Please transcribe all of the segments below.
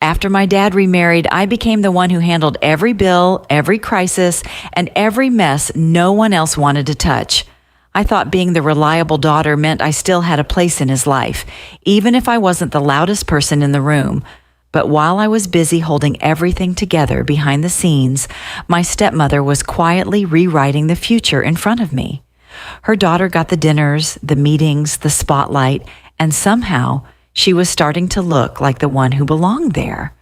After my dad remarried, I became the one who handled every bill, every crisis, and every mess no one else wanted to touch. I thought being the reliable daughter meant I still had a place in his life, even if I wasn't the loudest person in the room. But while I was busy holding everything together behind the scenes, my stepmother was quietly rewriting the future in front of me. Her daughter got the dinners, the meetings, the spotlight, and somehow she was starting to look like the one who belonged there.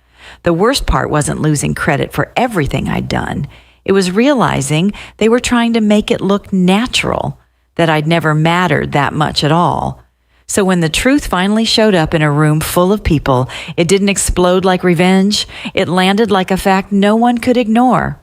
The worst part wasn't losing credit for everything I'd done. It was realizing they were trying to make it look natural, that I'd never mattered that much at all. So when the truth finally showed up in a room full of people, it didn't explode like revenge. It landed like a fact no one could ignore.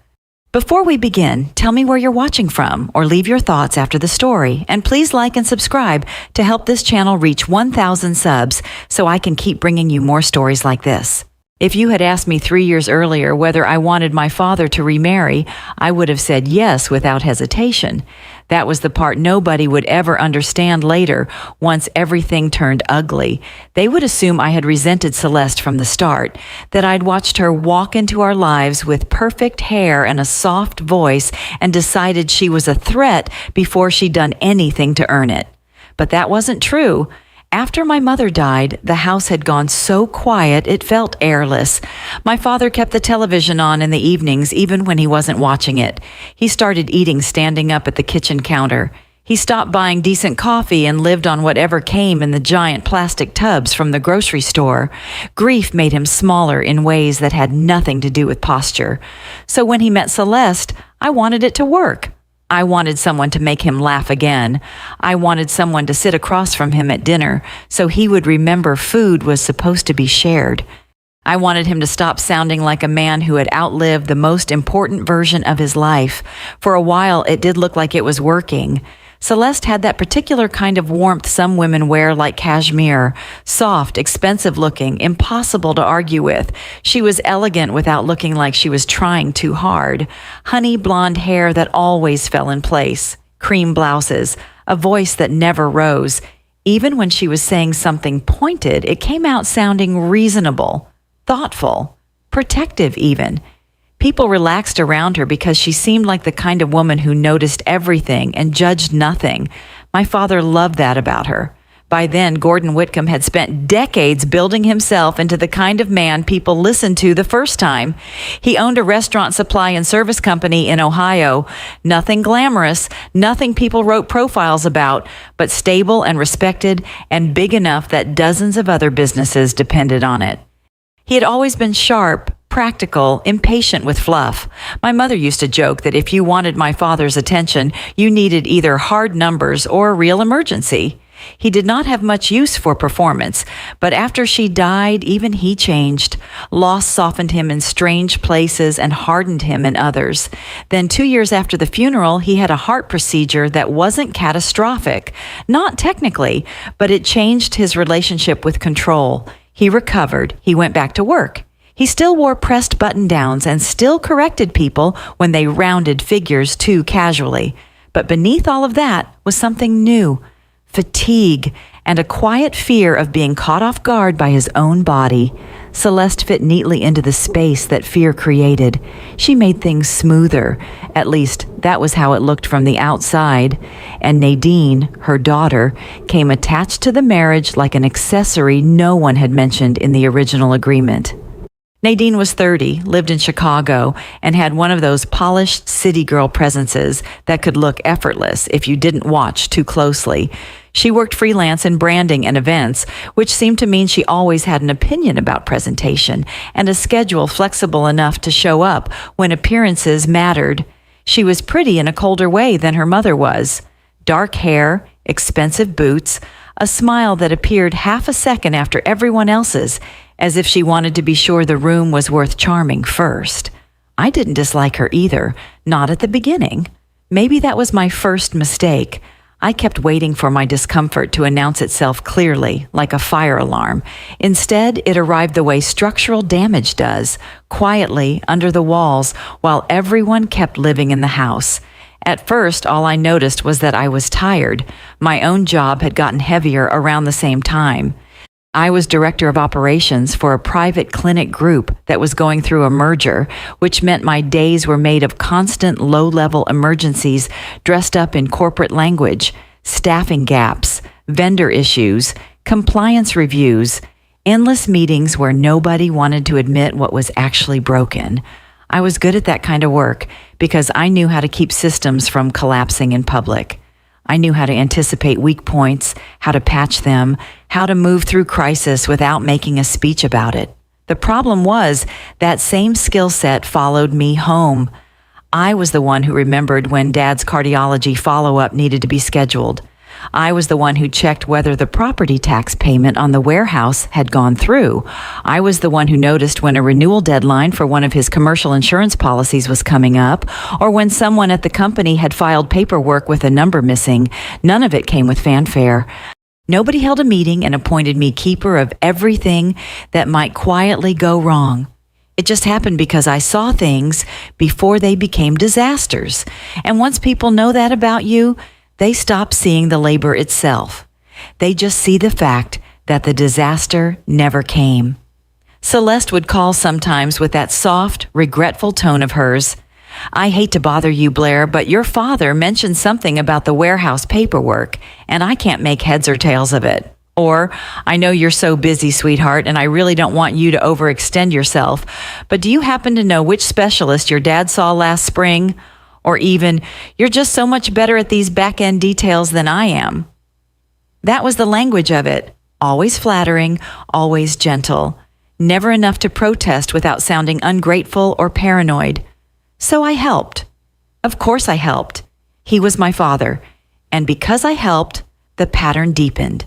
Before we begin, tell me where you're watching from or leave your thoughts after the story. And please like and subscribe to help this channel reach 1,000 subs so I can keep bringing you more stories like this. If you had asked me 3 years earlier whether I wanted my father to remarry, I would have said yes without hesitation. That was the part nobody would ever understand later once everything turned ugly. They would assume I had resented Celeste from the start, that I'd watched her walk into our lives with perfect hair and a soft voice and decided she was a threat before she'd done anything to earn it. But that wasn't true. After my mother died, the house had gone so quiet it felt airless. My father kept the television on in the evenings even when he wasn't watching it. He started eating standing up at the kitchen counter. He stopped buying decent coffee and lived on whatever came in the giant plastic tubs from the grocery store. Grief made him smaller in ways that had nothing to do with posture. So when he met Celeste, I wanted it to work. I wanted someone to make him laugh again. I wanted someone to sit across from him at dinner so he would remember food was supposed to be shared. I wanted him to stop sounding like a man who had outlived the most important version of his life. For a while, it did look like it was working. Celeste had that particular kind of warmth some women wear like cashmere. Soft, expensive looking, impossible to argue with. She was elegant without looking like she was trying too hard. Honey blonde hair that always fell in place. Cream blouses. A voice that never rose. Even when she was saying something pointed, it came out sounding reasonable, thoughtful, protective even. People relaxed around her because she seemed like the kind of woman who noticed everything and judged nothing. My father loved that about her. By then, Gordon Whitcomb had spent decades building himself into the kind of man people listened to the first time. He owned a restaurant supply and service company in Ohio. Nothing glamorous, nothing people wrote profiles about, but stable and respected and big enough that dozens of other businesses depended on it. He had always been sharp, practical, impatient with fluff. My mother used to joke that if you wanted my father's attention, you needed either hard numbers or a real emergency. He did not have much use for performance, but after she died, even he changed. Loss softened him in strange places and hardened him in others. Then 2 years after the funeral, he had a heart procedure that wasn't catastrophic. Not technically, but it changed his relationship with control. He recovered. He went back to work. He still wore pressed button-downs and still corrected people when they rounded figures too casually. But beneath all of that was something new, fatigue, and a quiet fear of being caught off guard by his own body. Celeste fit neatly into the space that fear created. She made things smoother. At least, that was how it looked from the outside. And Nadine, her daughter, came attached to the marriage like an accessory no one had mentioned in the original agreement. Nadine was 30, lived in Chicago, and had one of those polished city girl presences that could look effortless if you didn't watch too closely. She worked freelance in branding and events, which seemed to mean she always had an opinion about presentation and a schedule flexible enough to show up when appearances mattered. She was pretty in a colder way than her mother was. Dark hair, expensive boots, a smile that appeared half a second after everyone else's, as if she wanted to be sure the room was worth charming first. I didn't dislike her either, not at the beginning. Maybe that was my first mistake. I kept waiting for my discomfort to announce itself clearly, like a fire alarm. Instead, it arrived the way structural damage does, quietly under the walls, while everyone kept living in the house. At first, all I noticed was that I was tired. My own job had gotten heavier around the same time. I was director of operations for a private clinic group that was going through a merger, which meant my days were made of constant low-level emergencies dressed up in corporate language, staffing gaps, vendor issues, compliance reviews, endless meetings where nobody wanted to admit what was actually broken. I was good at that kind of work because I knew how to keep systems from collapsing in public. I knew how to anticipate weak points, how to patch them, how to move through crisis without making a speech about it. The problem was that same skill set followed me home. I was the one who remembered when Dad's cardiology follow-up needed to be scheduled. I was the one who checked whether the property tax payment on the warehouse had gone through. I was the one who noticed when a renewal deadline for one of his commercial insurance policies was coming up, or when someone at the company had filed paperwork with a number missing. None of it came with fanfare. Nobody held a meeting and appointed me keeper of everything that might quietly go wrong. It just happened because I saw things before they became disasters. And once people know that about you, they stop seeing the labor itself. They just see the fact that the disaster never came. Celeste would call sometimes with that soft, regretful tone of hers. "I hate to bother you, Blair, but your father mentioned something about the warehouse paperwork, and I can't make heads or tails of it." Or, "I know you're so busy, sweetheart, and I really don't want you to overextend yourself, but do you happen to know which specialist your dad saw last spring?" Or even, "You're just so much better at these back-end details than I am." That was the language of it. Always flattering, always gentle. Never enough to protest without sounding ungrateful or paranoid. So I helped. Of course I helped. He was my father. And because I helped, the pattern deepened.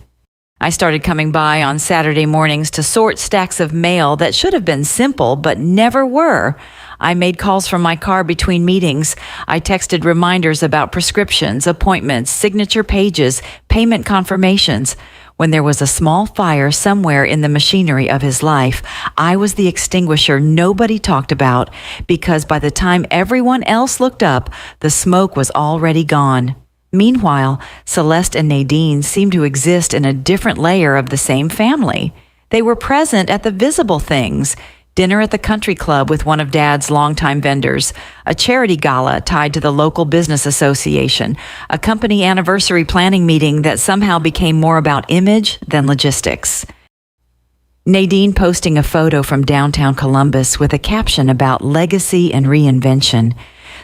I started coming by on Saturday mornings to sort stacks of mail that should have been simple but never were. I made calls from my car between meetings. I texted reminders about prescriptions, appointments, signature pages, payment confirmations. When there was a small fire somewhere in the machinery of his life, I was the extinguisher nobody talked about because by the time everyone else looked up, the smoke was already gone. Meanwhile, Celeste and Nadine seemed to exist in a different layer of the same family. They were present at the visible things: dinner at the country club with one of Dad's longtime vendors, a charity gala tied to the local business association, a company anniversary planning meeting that somehow became more about image than logistics. Nadine posting a photo from downtown Columbus with a caption about legacy and reinvention.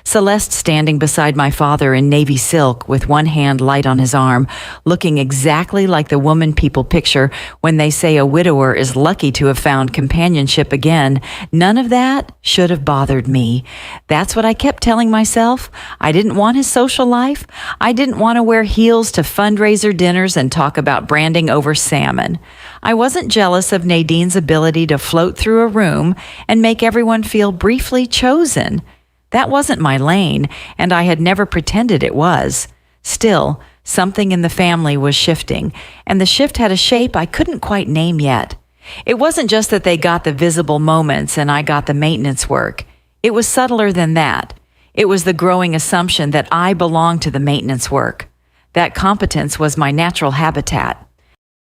Celeste standing beside my father in navy silk with one hand light on his arm, looking exactly like the woman people picture when they say a widower is lucky to have found companionship again. None of that should have bothered me. That's what I kept telling myself. I didn't want his social life. I didn't want to wear heels to fundraiser dinners and talk about branding over salmon. I wasn't jealous of Nadine's ability to float through a room and make everyone feel briefly chosen. That wasn't my lane, and I had never pretended it was. Still, something in the family was shifting, and the shift had a shape I couldn't quite name yet. It wasn't just that they got the visible moments and I got the maintenance work. It was subtler than that. It was the growing assumption that I belonged to the maintenance work, that competence was my natural habitat,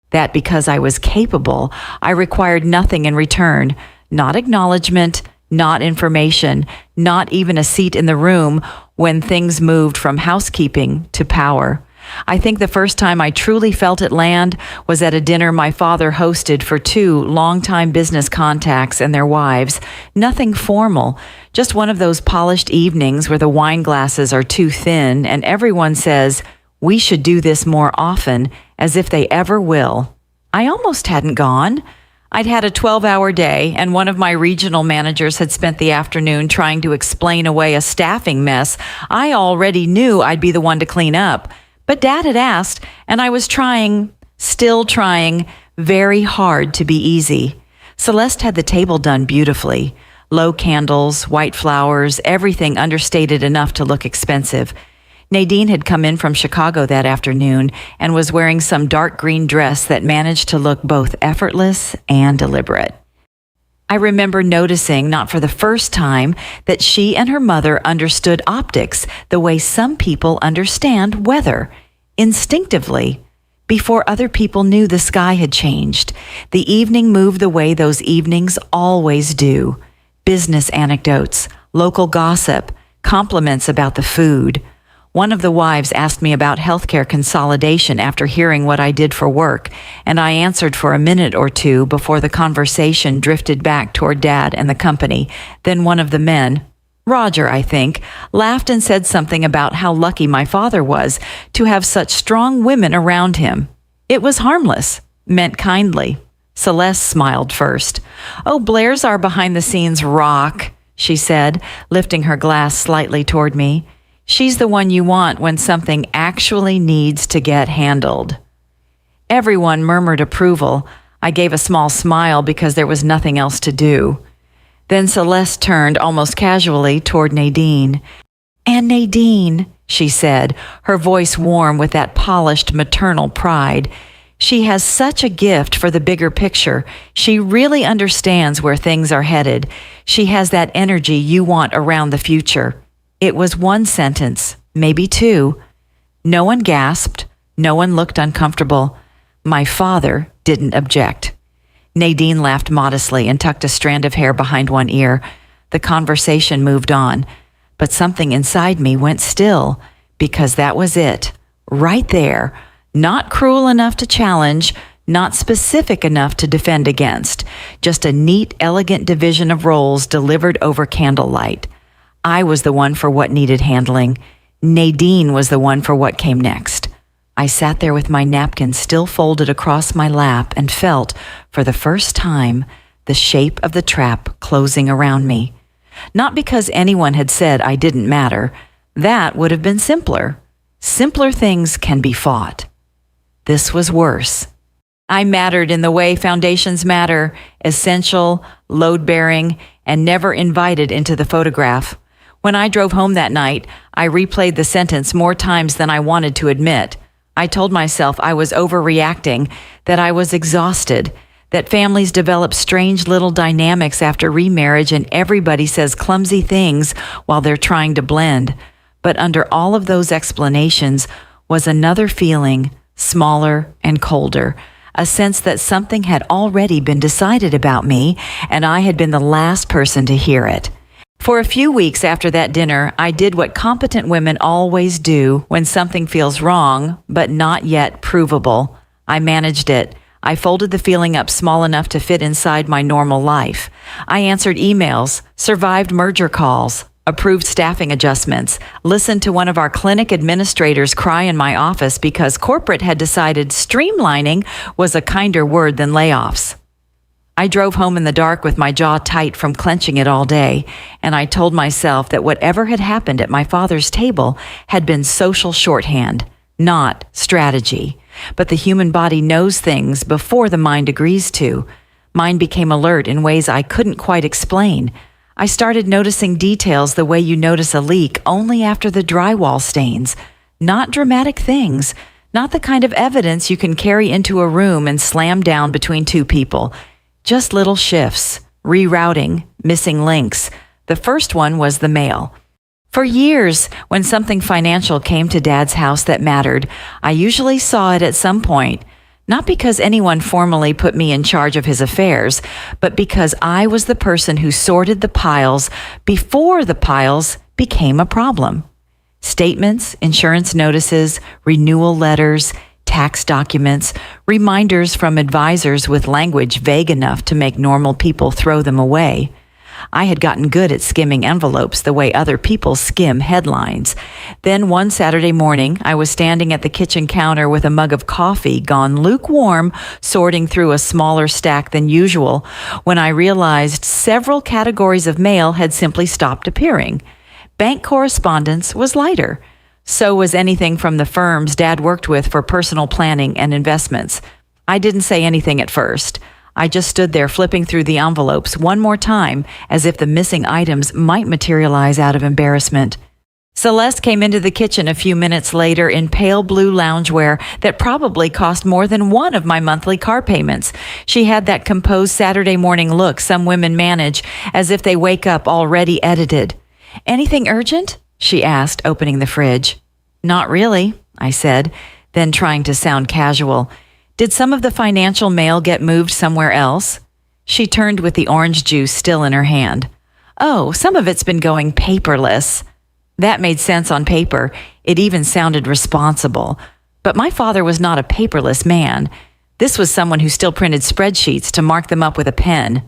that because I was capable, I required nothing in return, not acknowledgement, not information, not even a seat in the room when things moved from housekeeping to power. I think the first time I truly felt it land was at a dinner my father hosted for two longtime business contacts and their wives. Nothing formal, just one of those polished evenings where the wine glasses are too thin and everyone says, "We should do this more often," as if they ever will. I almost hadn't gone. I'd had a 12-hour day, and one of my regional managers had spent the afternoon trying to explain away a staffing mess I already knew I'd be the one to clean up. But Dad had asked, and I was still trying, very hard to be easy. Celeste had the table done beautifully. Low candles, white flowers, everything understated enough to look expensive. Nadine had come in from Chicago that afternoon and was wearing some dark green dress that managed to look both effortless and deliberate. I remember noticing, not for the first time, that she and her mother understood optics the way some people understand weather, instinctively. Before other people knew, the sky had changed. The evening moved the way those evenings always do. Business anecdotes, local gossip, compliments about the food. One of the wives asked me about healthcare consolidation after hearing what I did for work, and I answered for a minute or two before the conversation drifted back toward Dad and the company. Then one of the men, Roger, I think, laughed and said something about how lucky my father was to have such strong women around him. It was harmless, meant kindly. Celeste smiled first. "Oh, Blair's our behind-the-scenes rock," she said, lifting her glass slightly toward me. "She's the one you want when something actually needs to get handled." Everyone murmured approval. I gave a small smile because there was nothing else to do. Then Celeste turned almost casually toward Nadine. "And Nadine," she said, her voice warm with that polished maternal pride, "she has such a gift for the bigger picture. She really understands where things are headed. She has that energy you want around the future." It was one sentence, maybe two. No one gasped. No one looked uncomfortable. My father didn't object. Nadine laughed modestly and tucked a strand of hair behind one ear. The conversation moved on, but something inside me went still, because that was it, right there, not cruel enough to challenge, not specific enough to defend against, just a neat, elegant division of roles delivered over candlelight. I was the one for what needed handling. Nadine was the one for what came next. I sat there with my napkin still folded across my lap and felt, for the first time, the shape of the trap closing around me. Not because anyone had said I didn't matter. That would have been simpler. Simpler things can be fought. This was worse. I mattered in the way foundations matter, essential, load-bearing, and never invited into the photograph. When I drove home that night, I replayed the sentence more times than I wanted to admit. I told myself I was overreacting, that I was exhausted, that families develop strange little dynamics after remarriage and everybody says clumsy things while they're trying to blend. But under all of those explanations was another feeling, smaller and colder, a sense that something had already been decided about me, and I had been the last person to hear it. For a few weeks after that dinner, I did what competent women always do when something feels wrong, but not yet provable. I managed it. I folded the feeling up small enough to fit inside my normal life. I answered emails, survived merger calls, approved staffing adjustments, listened to one of our clinic administrators cry in my office because corporate had decided streamlining was a kinder word than layoffs. I drove home in the dark with my jaw tight from clenching it all day, and I told myself that whatever had happened at my father's table had been social shorthand, not strategy. But the human body knows things before the mind agrees to. Mine became alert in ways I couldn't quite explain. I started noticing details the way you notice a leak only after the drywall stains. Not dramatic things, not the kind of evidence you can carry into a room and slam down between two people. Just little shifts, rerouting, missing links. The first one was the mail. For years, when something financial came to Dad's house that mattered, I usually saw it at some point, not because anyone formally put me in charge of his affairs, but because I was the person who sorted the piles before the piles became a problem. Statements, insurance notices, renewal letters, tax documents, reminders from advisors with language vague enough to make normal people throw them away. I had gotten good at skimming envelopes the way other people skim headlines. Then one Saturday morning, I was standing at the kitchen counter with a mug of coffee gone lukewarm, sorting through a smaller stack than usual, when I realized several categories of mail had simply stopped appearing. Bank correspondence was lighter. So was anything from the firms Dad worked with for personal planning and investments. I didn't say anything at first. I just stood there flipping through the envelopes one more time as if the missing items might materialize out of embarrassment. Celeste came into the kitchen a few minutes later in pale blue loungewear that probably cost more than one of my monthly car payments. She had that composed Saturday morning look some women manage, as if they wake up already edited. "Anything urgent?" she asked, opening the fridge. "Not really," I said. Then, trying to sound casual, "Did some of the financial mail get moved somewhere else?" She turned with the orange juice still in her hand. "Oh, some of it's been going paperless." That made sense on paper. It even sounded responsible. But my father was not a paperless man. This was someone who still printed spreadsheets to mark them up with a pen.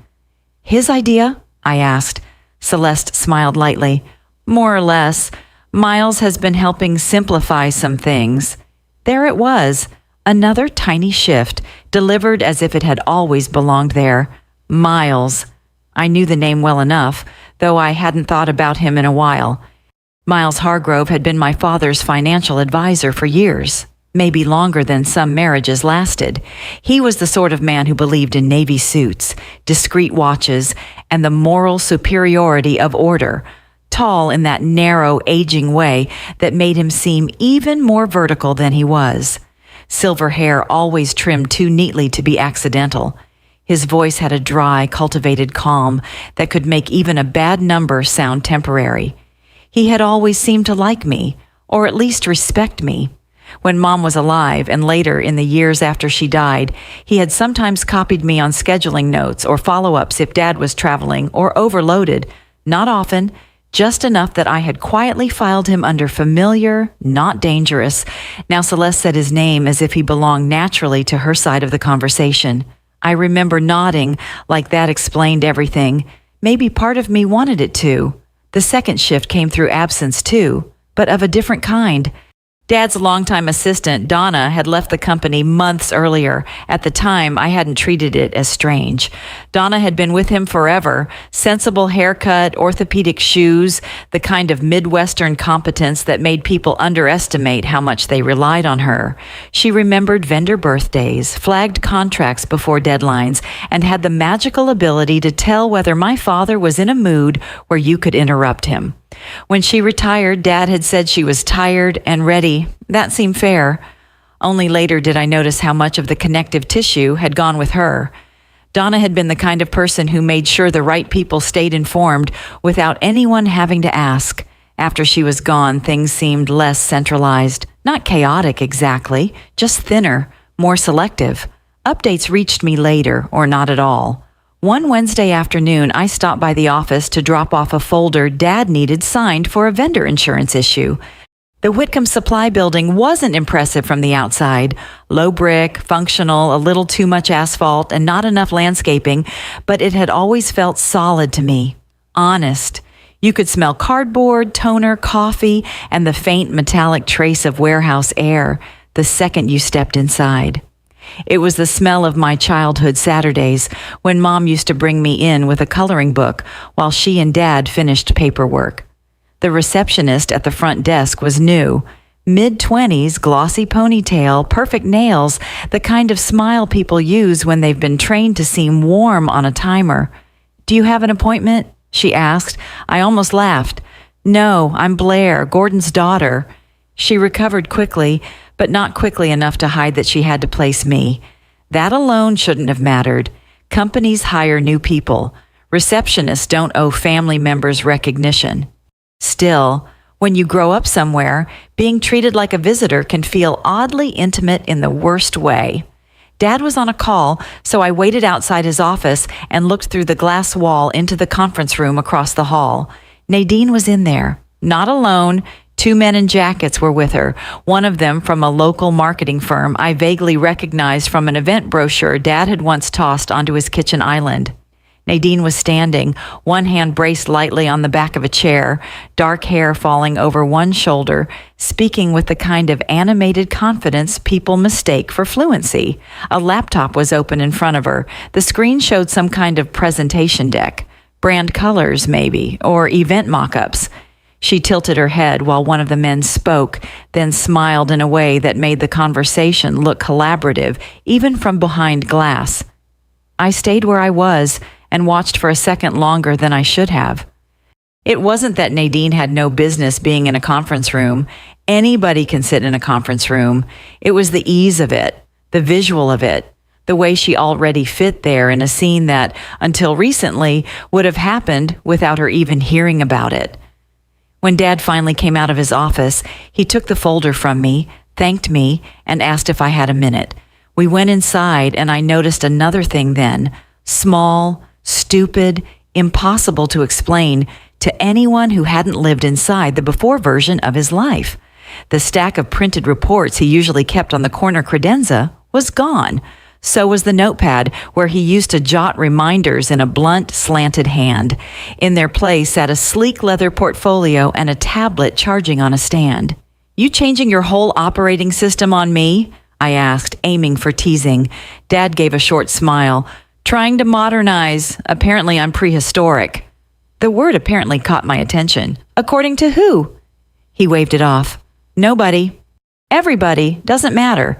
"His idea?" I asked. Celeste smiled lightly. "More or less. Miles has been helping simplify some things." There it was, another tiny shift, delivered as if it had always belonged there. Miles. I knew the name well enough, though I hadn't thought about him in a while. Miles Hargrove had been my father's financial advisor for years, maybe longer than some marriages lasted. He was the sort of man who believed in navy suits, discreet watches, and the moral superiority of order, tall in that narrow, aging way that made him seem even more vertical than he was. Silver hair always trimmed too neatly to be accidental. His voice had a dry, cultivated calm that could make even a bad number sound temporary. He had always seemed to like me, or at least respect me. When Mom was alive, and later in the years after she died, he had sometimes copied me on scheduling notes or follow-ups if Dad was traveling or overloaded. Not often, just enough that I had quietly filed him under familiar, not dangerous. Now Celeste said his name as if he belonged naturally to her side of the conversation. I remember nodding like that explained everything. Maybe part of me wanted it to. The second shift came through absence too, but of a different kind. Dad's longtime assistant, Donna, had left the company months earlier. At the time, I hadn't treated it as strange. Donna had been with him forever. Sensible haircut, orthopedic shoes, the kind of Midwestern competence that made people underestimate how much they relied on her. She remembered vendor birthdays, flagged contracts before deadlines, and had the magical ability to tell whether my father was in a mood where you could interrupt him. When she retired, Dad had said she was tired and ready. That seemed fair. Only later did I notice how much of the connective tissue had gone with her. Donna had been the kind of person who made sure the right people stayed informed without anyone having to ask. After she was gone, things seemed less centralized. Not chaotic exactly, just thinner, more selective. Updates reached me later, or not at all. One Wednesday afternoon, I stopped by the office to drop off a folder Dad needed signed for a vendor insurance issue. The Whitcomb Supply Building wasn't impressive from the outside. Low brick, functional, a little too much asphalt, and not enough landscaping, but it had always felt solid to me. Honest. You could smell cardboard, toner, coffee, and the faint metallic trace of warehouse air the second you stepped inside. It was the smell of my childhood Saturdays when Mom used to bring me in with a coloring book while she and Dad finished paperwork. The receptionist at the front desk was new. Mid-20s, glossy ponytail, perfect nails, the kind of smile people use when they've been trained to seem warm on a timer. "Do you have an appointment?" she asked. I almost laughed. "No, I'm Blair, Gordon's daughter." She recovered quickly, but not quickly enough to hide that she had to place me. That alone shouldn't have mattered. Companies hire new people. Receptionists don't owe family members recognition. Still, when you grow up somewhere, being treated like a visitor can feel oddly intimate in the worst way. Dad was on a call, so I waited outside his office and looked through the glass wall into the conference room across the hall. Nadine was in there, not alone. 2 men in jackets were with her, one of them from a local marketing firm I vaguely recognized from an event brochure Dad had once tossed onto his kitchen island. Nadine was standing, one hand braced lightly on the back of a chair, dark hair falling over one shoulder, speaking with the kind of animated confidence people mistake for fluency. A laptop was open in front of her. The screen showed some kind of presentation deck. Brand colors, maybe, or event mock-ups. She tilted her head while one of the men spoke, then smiled in a way that made the conversation look collaborative, even from behind glass. I stayed where I was and watched for a second longer than I should have. It wasn't that Nadine had no business being in a conference room. Anybody can sit in a conference room. It was the ease of it, the visual of it, the way she already fit there in a scene that, until recently, would have happened without her even hearing about it. When Dad finally came out of his office, he took the folder from me, thanked me, and asked if I had a minute. We went inside, and I noticed another thing then. Small, stupid, impossible to explain to anyone who hadn't lived inside the before version of his life. The stack of printed reports he usually kept on the corner credenza was gone. So was the notepad where he used to jot reminders in a blunt, slanted hand. In their place sat a sleek leather portfolio and a tablet charging on a stand. "You changing your whole operating system on me?" I asked, aiming for teasing. Dad gave a short smile. "Trying to modernize. Apparently I'm prehistoric." The word apparently caught my attention. "According to who?" He waved it off. "Nobody. Everybody. Doesn't matter."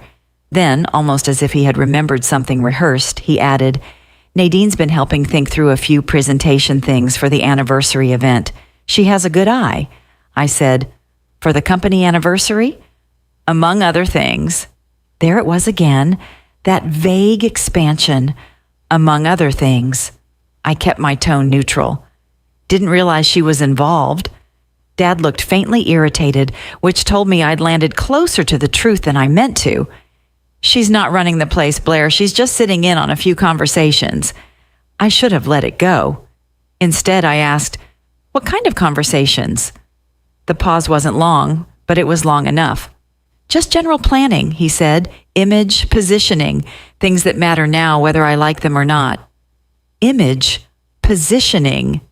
Then, almost as if he had remembered something rehearsed, he added, "Nadine's been helping think through a few presentation things for the anniversary event. She has a good eye." I said, "For the company anniversary?" "Among other things." There it was again, that vague expansion. "Among other things." I kept my tone neutral. "Didn't realize she was involved." Dad looked faintly irritated, which told me I'd landed closer to the truth than I meant to. "She's not running the place, Blair. She's just sitting in on a few conversations." I should have let it go. Instead, I asked, "What kind of conversations?" The pause wasn't long, but it was long enough. "Just general planning," he said. "Image, positioning, things that matter now whether I like them or not." Image, positioning.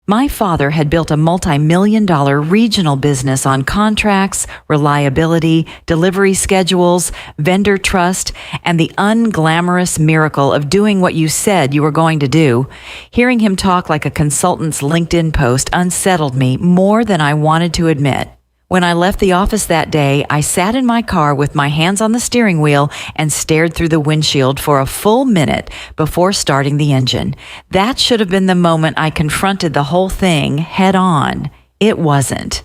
My father had built a multi-million-dollar regional business on contracts, reliability, delivery schedules, vendor trust, and the unglamorous miracle of doing what you said you were going to do. Hearing him talk like a consultant's LinkedIn post unsettled me more than I wanted to admit. When I left the office that day, I sat in my car with my hands on the steering wheel and stared through the windshield for a full minute before starting the engine. That should have been the moment I confronted the whole thing head on. It wasn't,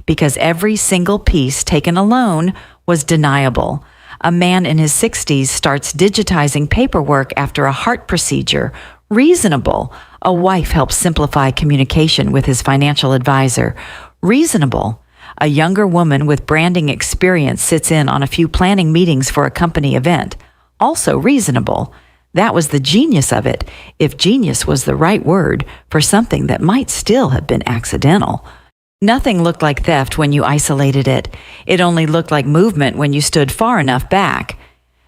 because every single piece taken alone was deniable. A man in his 60s starts digitizing paperwork after a heart procedure. Reasonable. A wife helps simplify communication with his financial advisor. Reasonable. A younger woman with branding experience sits in on a few planning meetings for a company event. Also reasonable. That was the genius of it, if genius was the right word for something that might still have been accidental. Nothing looked like theft when you isolated it. It only looked like movement when you stood far enough back.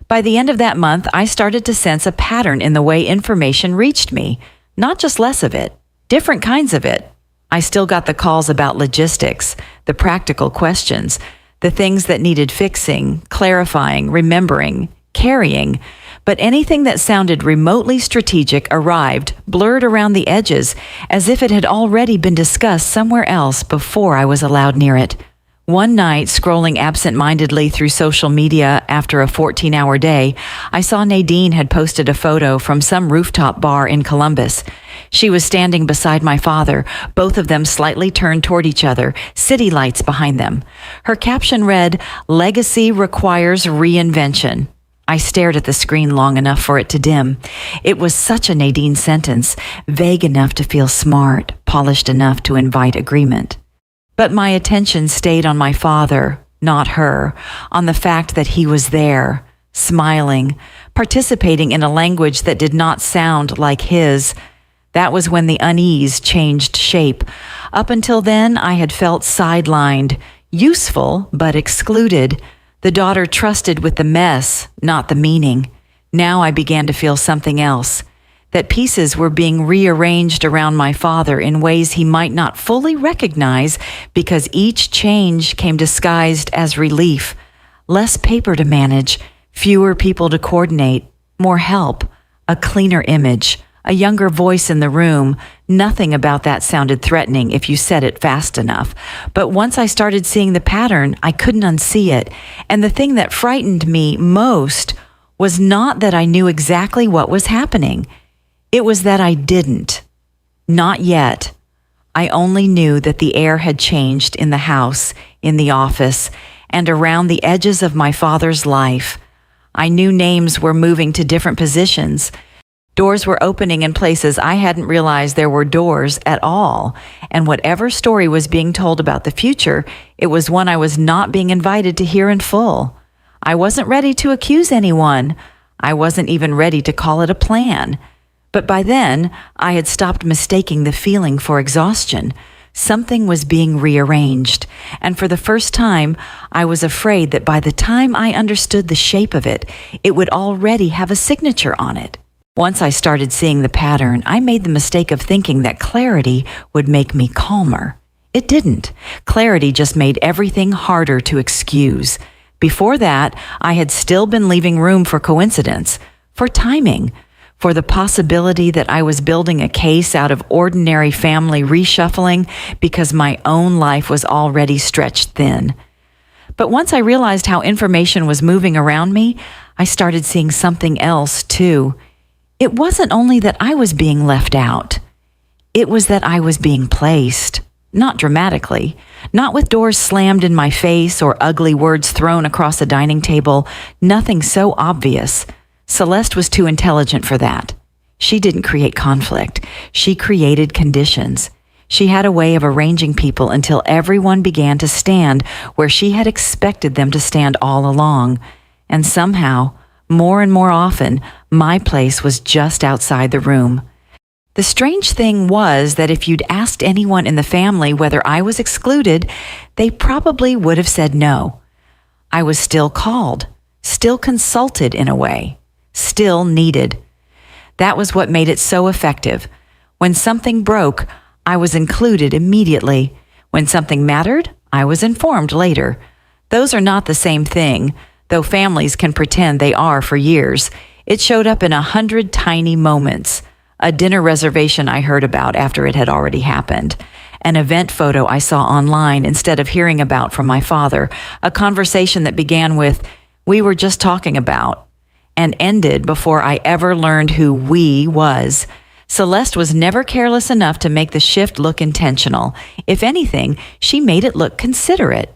By the end of that month, I started to sense a pattern in the way information reached me. Not just less of it, different kinds of it. I still got the calls about logistics, the practical questions, the things that needed fixing, clarifying, remembering, carrying. But anything that sounded remotely strategic arrived, blurred around the edges, as if it had already been discussed somewhere else before I was allowed near it. One night, scrolling absent-mindedly through social media after a 14-hour day, I saw Nadine had posted a photo from some rooftop bar in Columbus. She was standing beside my father, both of them slightly turned toward each other, city lights behind them. Her caption read, "Legacy requires reinvention." I stared at the screen long enough for it to dim. It was such a Nadine sentence, vague enough to feel smart, polished enough to invite agreement. But my attention stayed on my father, not her, on the fact that he was there, smiling, participating in a language that did not sound like his. That was when the unease changed shape. Up until then, I had felt sidelined, useful but excluded. The daughter trusted with the mess, not the meaning. Now I began to feel something else. That pieces were being rearranged around my father in ways he might not fully recognize because each change came disguised as relief. Less paper to manage, fewer people to coordinate, more help, a cleaner image, a younger voice in the room. Nothing about that sounded threatening if you said it fast enough. But once I started seeing the pattern, I couldn't unsee it. And the thing that frightened me most was not that I knew exactly what was happening. It was that I didn't. Not yet. I only knew that the air had changed in the house, in the office, and around the edges of my father's life. I knew names were moving to different positions. Doors were opening in places I hadn't realized there were doors at all, and whatever story was being told about the future, it was one I was not being invited to hear in full. I wasn't ready to accuse anyone. I wasn't even ready to call it a plan. But by then, I had stopped mistaking the feeling for exhaustion. Something was being rearranged, and for the first time, I was afraid that by the time I understood the shape of it, it would already have a signature on it. Once I started seeing the pattern, I made the mistake of thinking that clarity would make me calmer. It didn't. Clarity just made everything harder to excuse. Before that, I had still been leaving room for coincidence, for timing, for the possibility that I was building a case out of ordinary family reshuffling because my own life was already stretched thin. But once I realized how information was moving around me, I started seeing something else too. It wasn't only that I was being left out. It was that I was being placed. Not dramatically, not with doors slammed in my face or ugly words thrown across a dining table, nothing so obvious. Celeste was too intelligent for that. She didn't create conflict. She created conditions. She had a way of arranging people until everyone began to stand where she had expected them to stand all along. And somehow, more and more often, my place was just outside the room. The strange thing was that if you'd asked anyone in the family whether I was excluded, they probably would have said no. I was still called, still consulted in a way, still needed. That was what made it so effective. When something broke, I was included immediately. When something mattered, I was informed later. Those are not the same thing, though families can pretend they are for years. It showed up in 100 tiny moments. A dinner reservation I heard about after it had already happened. An event photo I saw online instead of hearing about from my father. A conversation that began with, "We were just talking about," and ended before I ever learned who "we" was. Celeste was never careless enough to make the shift look intentional. If anything, she made it look considerate.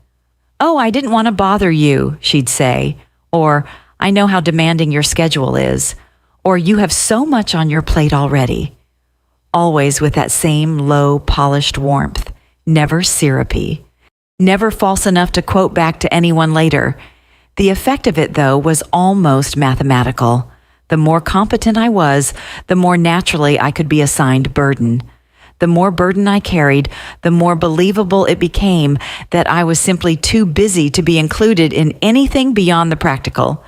"Oh, I didn't want to bother you," she'd say. Or, "I know how demanding your schedule is." Or, "You have so much on your plate already." Always with that same low, polished warmth. Never syrupy. Never false enough to quote back to anyone later. The effect of it, though, was almost mathematical. The more competent I was, the more naturally I could be assigned burden. The more burden I carried, the more believable it became that I was simply too busy to be included in anything beyond the practical.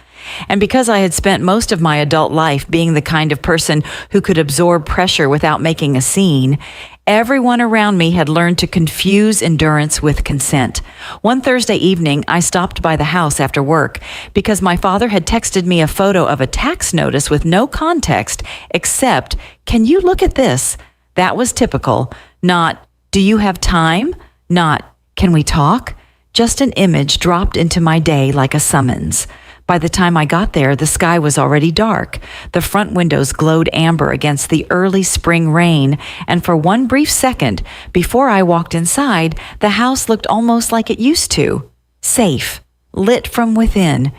And because I had spent most of my adult life being the kind of person who could absorb pressure without making a scene, everyone around me had learned to confuse endurance with consent. One Thursday evening, I stopped by the house after work because my father had texted me a photo of a tax notice with no context except, "Can you look at this?" That was typical. Not, "Do you have time?" Not, "Can we talk?" Just an image dropped into my day like a summons. By the time I got there, the sky was already dark. The front windows glowed amber against the early spring rain, and for one brief second, before I walked inside, the house looked almost like it used to. Safe, lit from within.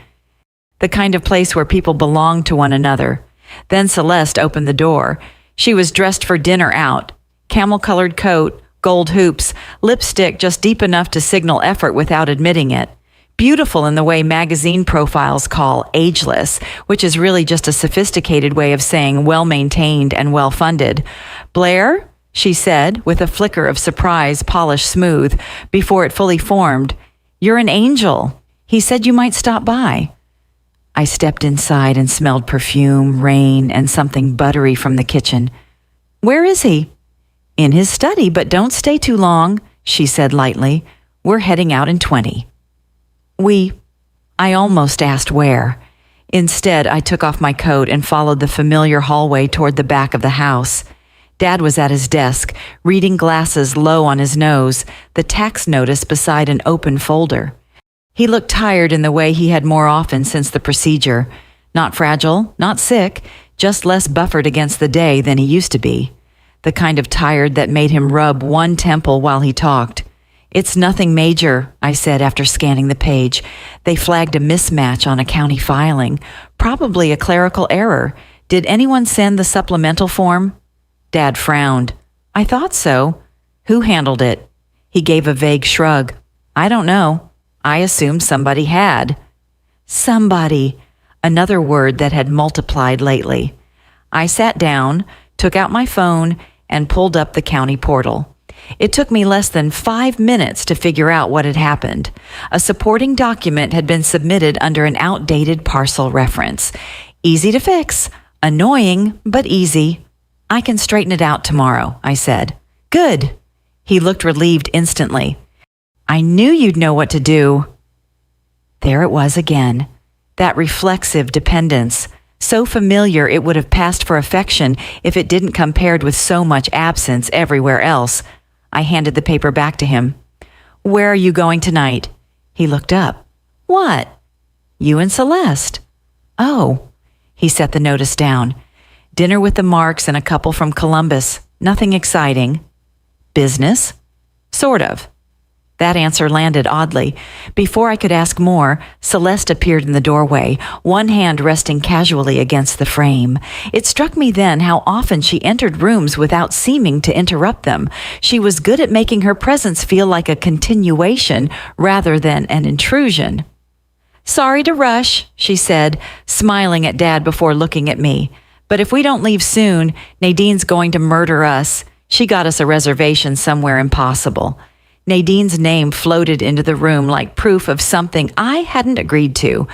The kind of place where people belonged to one another. Then Celeste opened the door. She was dressed for dinner out. Camel-colored coat, gold hoops, lipstick just deep enough to signal effort without admitting it. Beautiful in the way magazine profiles call ageless, which is really just a sophisticated way of saying well-maintained and well-funded. "Blair," she said, with a flicker of surprise polished smooth, before it fully formed, "You're an angel. He said you might stop by." I stepped inside and smelled perfume, rain, and something buttery from the kitchen. "Where is he?" "In his study, but don't stay too long," she said lightly. "We're heading out in 20. I almost asked where. Instead, I took off my coat and followed the familiar hallway toward the back of the house. Dad was at his desk, reading glasses low on his nose, the tax notice beside an open folder. He looked tired in the way he had more often since the procedure. Not fragile, not sick, just less buffered against the day than he used to be. The kind of tired that made him rub one temple while he talked. "It's nothing major," I said after scanning the page. They flagged a mismatch on a county filing. Probably a clerical error. Did anyone send the supplemental form? Dad frowned. I thought so. Who handled it? He gave a vague shrug. I don't know. I assumed somebody had. Somebody. Another word that had multiplied lately. I sat down, took out my phone, and pulled up the county portal. It took me less than 5 minutes to figure out what had happened. A supporting document had been submitted under an outdated parcel reference. Easy to fix. Annoying, but easy. I can straighten it out tomorrow, I said. Good. He looked relieved instantly. I knew you'd know what to do. There it was again. That reflexive dependence. So familiar it would have passed for affection if it didn't come paired with so much absence everywhere else. I handed the paper back to him. Where are you going tonight? He looked up. What? You and Celeste. Oh. He set the notice down. Dinner with the Marks and a couple from Columbus. Nothing exciting. Business? Sort of. That answer landed oddly. Before I could ask more, Celeste appeared in the doorway, one hand resting casually against the frame. It struck me then how often she entered rooms without seeming to interrupt them. She was good at making her presence feel like a continuation rather than an intrusion. Sorry to rush, she said, smiling at Dad before looking at me. But if we don't leave soon, Nadine's going to murder us. She got us a reservation somewhere impossible. Nadine's name floated into the room like proof of something I hadn't agreed to.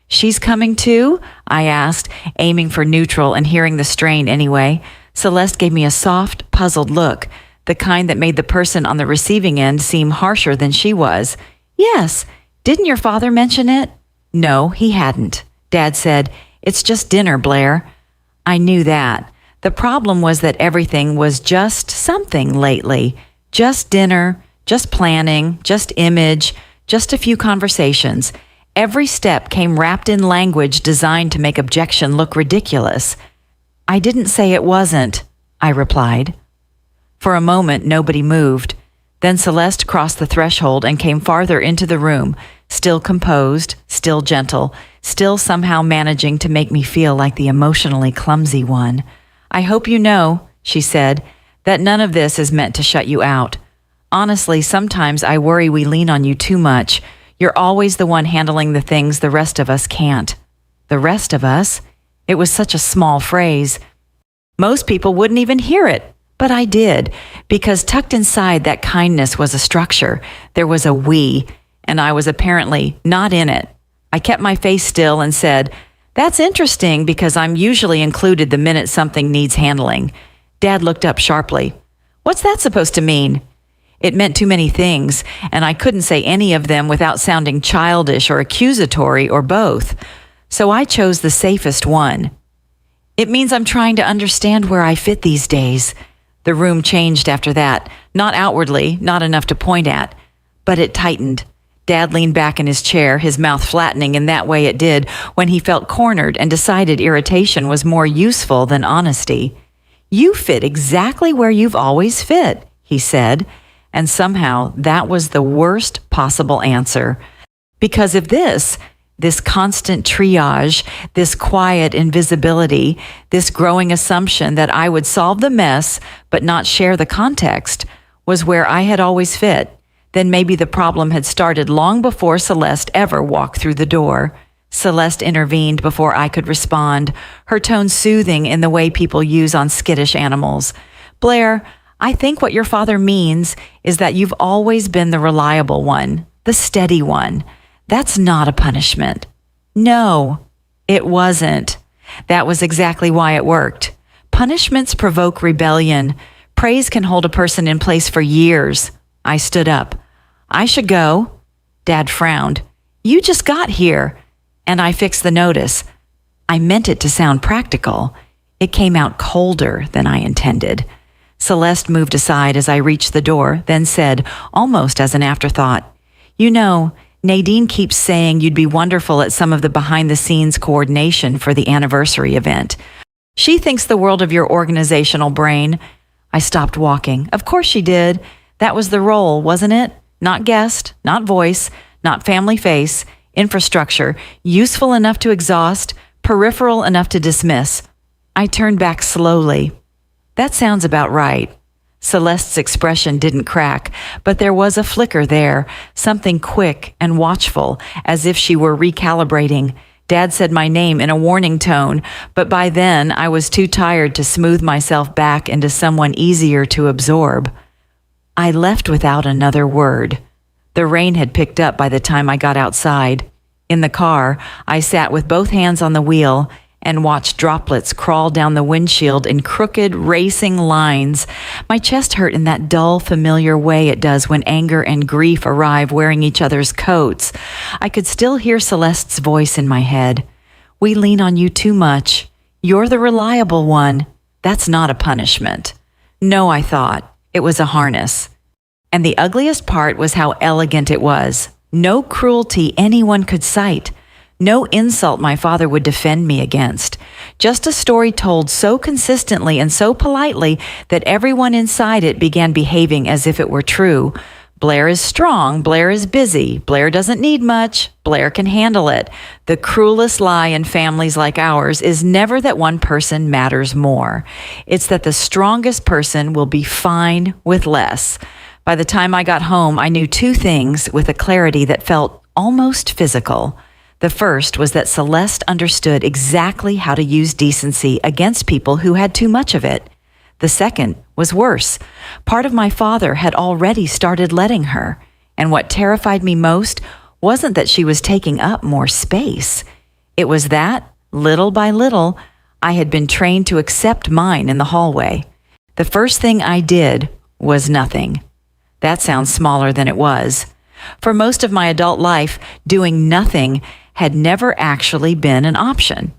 She's coming too? I asked, aiming for neutral and hearing the strain anyway. Celeste gave me a soft, puzzled look, the kind that made the person on the receiving end seem harsher than she was. Yes. Didn't your father mention it? No, he hadn't. Dad said, It's just dinner, Blair. I knew that. The problem was that everything was just something lately. Just dinner, just planning, just image, just a few conversations. Every step came wrapped in language designed to make objection look ridiculous. I didn't say it wasn't, I replied. For a moment, nobody moved. Then Celeste crossed the threshold and came farther into the room, still composed, still gentle, still somehow managing to make me feel like the emotionally clumsy one. I hope you know, she said, that none of this is meant to shut you out. Honestly, sometimes I worry we lean on you too much. You're always the one handling the things the rest of us can't. The rest of us? It was such a small phrase. Most people wouldn't even hear it. But I did, because tucked inside that kindness was a structure. There was a we, and I was apparently not in it. I kept my face still and said, That's interesting because I'm usually included the minute something needs handling. Dad looked up sharply. What's that supposed to mean? It meant too many things, and I couldn't say any of them without sounding childish or accusatory or both. So I chose the safest one. It means I'm trying to understand where I fit these days. The room changed after that, not outwardly, not enough to point at, but it tightened. Dad leaned back in his chair, his mouth flattening in that way it did when he felt cornered and decided irritation was more useful than honesty. You fit exactly where you've always fit, he said, and somehow that was the worst possible answer. Because if this constant triage, this quiet invisibility, this growing assumption that I would solve the mess but not share the context, was where I had always fit, then maybe the problem had started long before Celeste ever walked through the door. Celeste intervened before I could respond, her tone soothing in the way people use on skittish animals. Blair, I think what your father means is that you've always been the reliable one, the steady one. That's not a punishment. No, it wasn't. That was exactly why it worked. Punishments provoke rebellion. Praise can hold a person in place for years. I stood up. I should go. Dad frowned. You just got here. And I fixed the notice. I meant it to sound practical. It came out colder than I intended. Celeste moved aside as I reached the door, then said, almost as an afterthought, You know, Nadine keeps saying you'd be wonderful at some of the behind-the-scenes coordination for the anniversary event. She thinks the world of your organizational brain. I stopped walking. Of course she did. That was the role, wasn't it? Not guest, not voice, not family face, infrastructure, useful enough to exhaust, peripheral enough to dismiss. I turned back slowly. That sounds about right. Celeste's expression didn't crack, but there was a flicker there, something quick and watchful, as if she were recalibrating. Dad said my name in a warning tone, but by then I was too tired to smooth myself back into someone easier to absorb. I left without another word. The rain had picked up by the time I got outside. In the car, I sat with both hands on the wheel and watched droplets crawl down the windshield in crooked, racing lines. My chest hurt in that dull, familiar way it does when anger and grief arrive wearing each other's coats. I could still hear Celeste's voice in my head. "We lean on you too much. You're the reliable one. That's not a punishment." No, I thought. It was a harness. And the ugliest part was how elegant it was. No cruelty anyone could cite. No insult my father would defend me against. Just a story told so consistently and so politely that everyone inside it began behaving as if it were true. Blair is strong. Blair is busy. Blair doesn't need much. Blair can handle it. The cruelest lie in families like ours is never that one person matters more. It's that the strongest person will be fine with less. By the time I got home, I knew two things with a clarity that felt almost physical. The first was that Celeste understood exactly how to use decency against people who had too much of it. The second was worse. Part of my father had already started letting her, and what terrified me most wasn't that she was taking up more space. It was that, little by little, I had been trained to accept mine in the hallway. The first thing I did was nothing. That sounds smaller than it was. For most of my adult life, doing nothing had never actually been an option.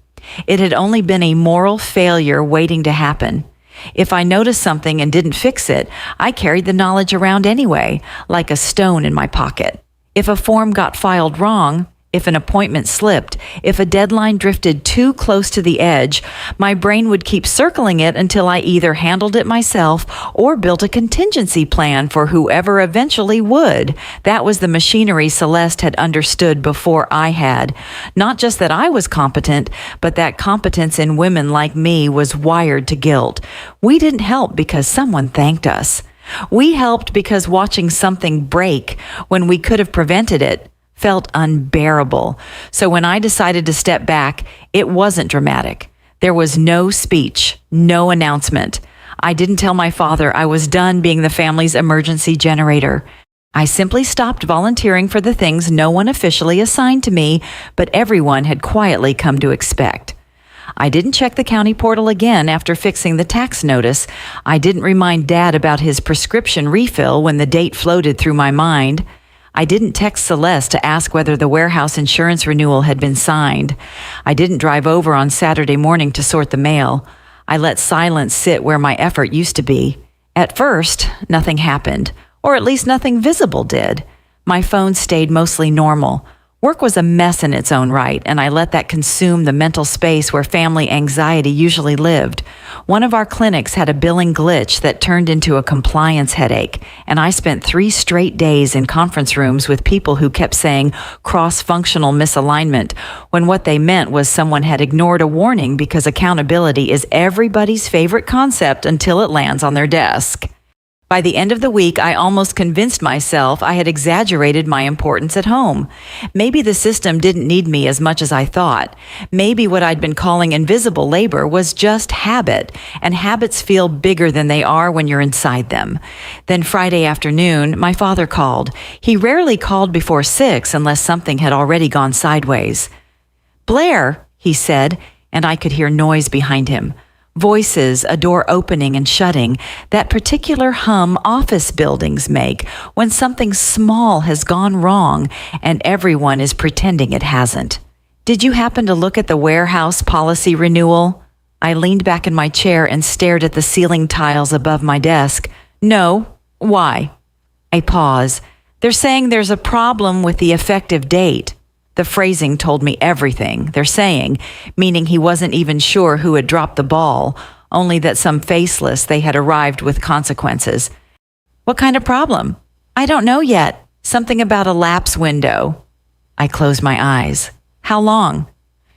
It had only been a moral failure waiting to happen. If I noticed something and didn't fix it, I carried the knowledge around anyway, like a stone in my pocket. If a form got filed wrong, if an appointment slipped, if a deadline drifted too close to the edge, my brain would keep circling it until I either handled it myself or built a contingency plan for whoever eventually would. That was the machinery Celeste had understood before I had. Not just that I was competent, but that competence in women like me was wired to guilt. We didn't help because someone thanked us. We helped because watching something break when we could have prevented it felt unbearable. So when I decided to step back, it wasn't dramatic. There was no speech, no announcement. I didn't tell my father I was done being the family's emergency generator. I simply stopped volunteering for the things no one officially assigned to me, but everyone had quietly come to expect. I didn't check the county portal again after fixing the tax notice. I didn't remind Dad about his prescription refill when the date floated through my mind. I didn't text Celeste to ask whether the warehouse insurance renewal had been signed. I didn't drive over on Saturday morning to sort the mail. I let silence sit where my effort used to be. At first, nothing happened, or at least nothing visible did. My phone stayed mostly normal. Work was a mess in its own right, and I let that consume the mental space where family anxiety usually lived. One of our clinics had a billing glitch that turned into a compliance headache, and I spent 3 straight days in conference rooms with people who kept saying cross-functional misalignment, when what they meant was someone had ignored a warning because accountability is everybody's favorite concept until it lands on their desk. By the end of the week, I almost convinced myself I had exaggerated my importance at home. Maybe the system didn't need me as much as I thought. Maybe what I'd been calling invisible labor was just habit, and habits feel bigger than they are when you're inside them. Then Friday afternoon, my father called. He rarely called before 6 unless something had already gone sideways. "Blair," he said, and I could hear noise behind him. Voices, a door opening and shutting, that particular hum office buildings make when something small has gone wrong and everyone is pretending it hasn't. "Did you happen to look at the warehouse policy renewal?" I leaned back in my chair and stared at the ceiling tiles above my desk. "No. Why?" A pause. "They're saying there's a problem with the effective date." The phrasing told me everything. "They're saying," meaning he wasn't even sure who had dropped the ball, only that some faceless they had arrived with consequences. "What kind of problem?" "I don't know yet. Something about a lapse window." I closed my eyes. "How long?"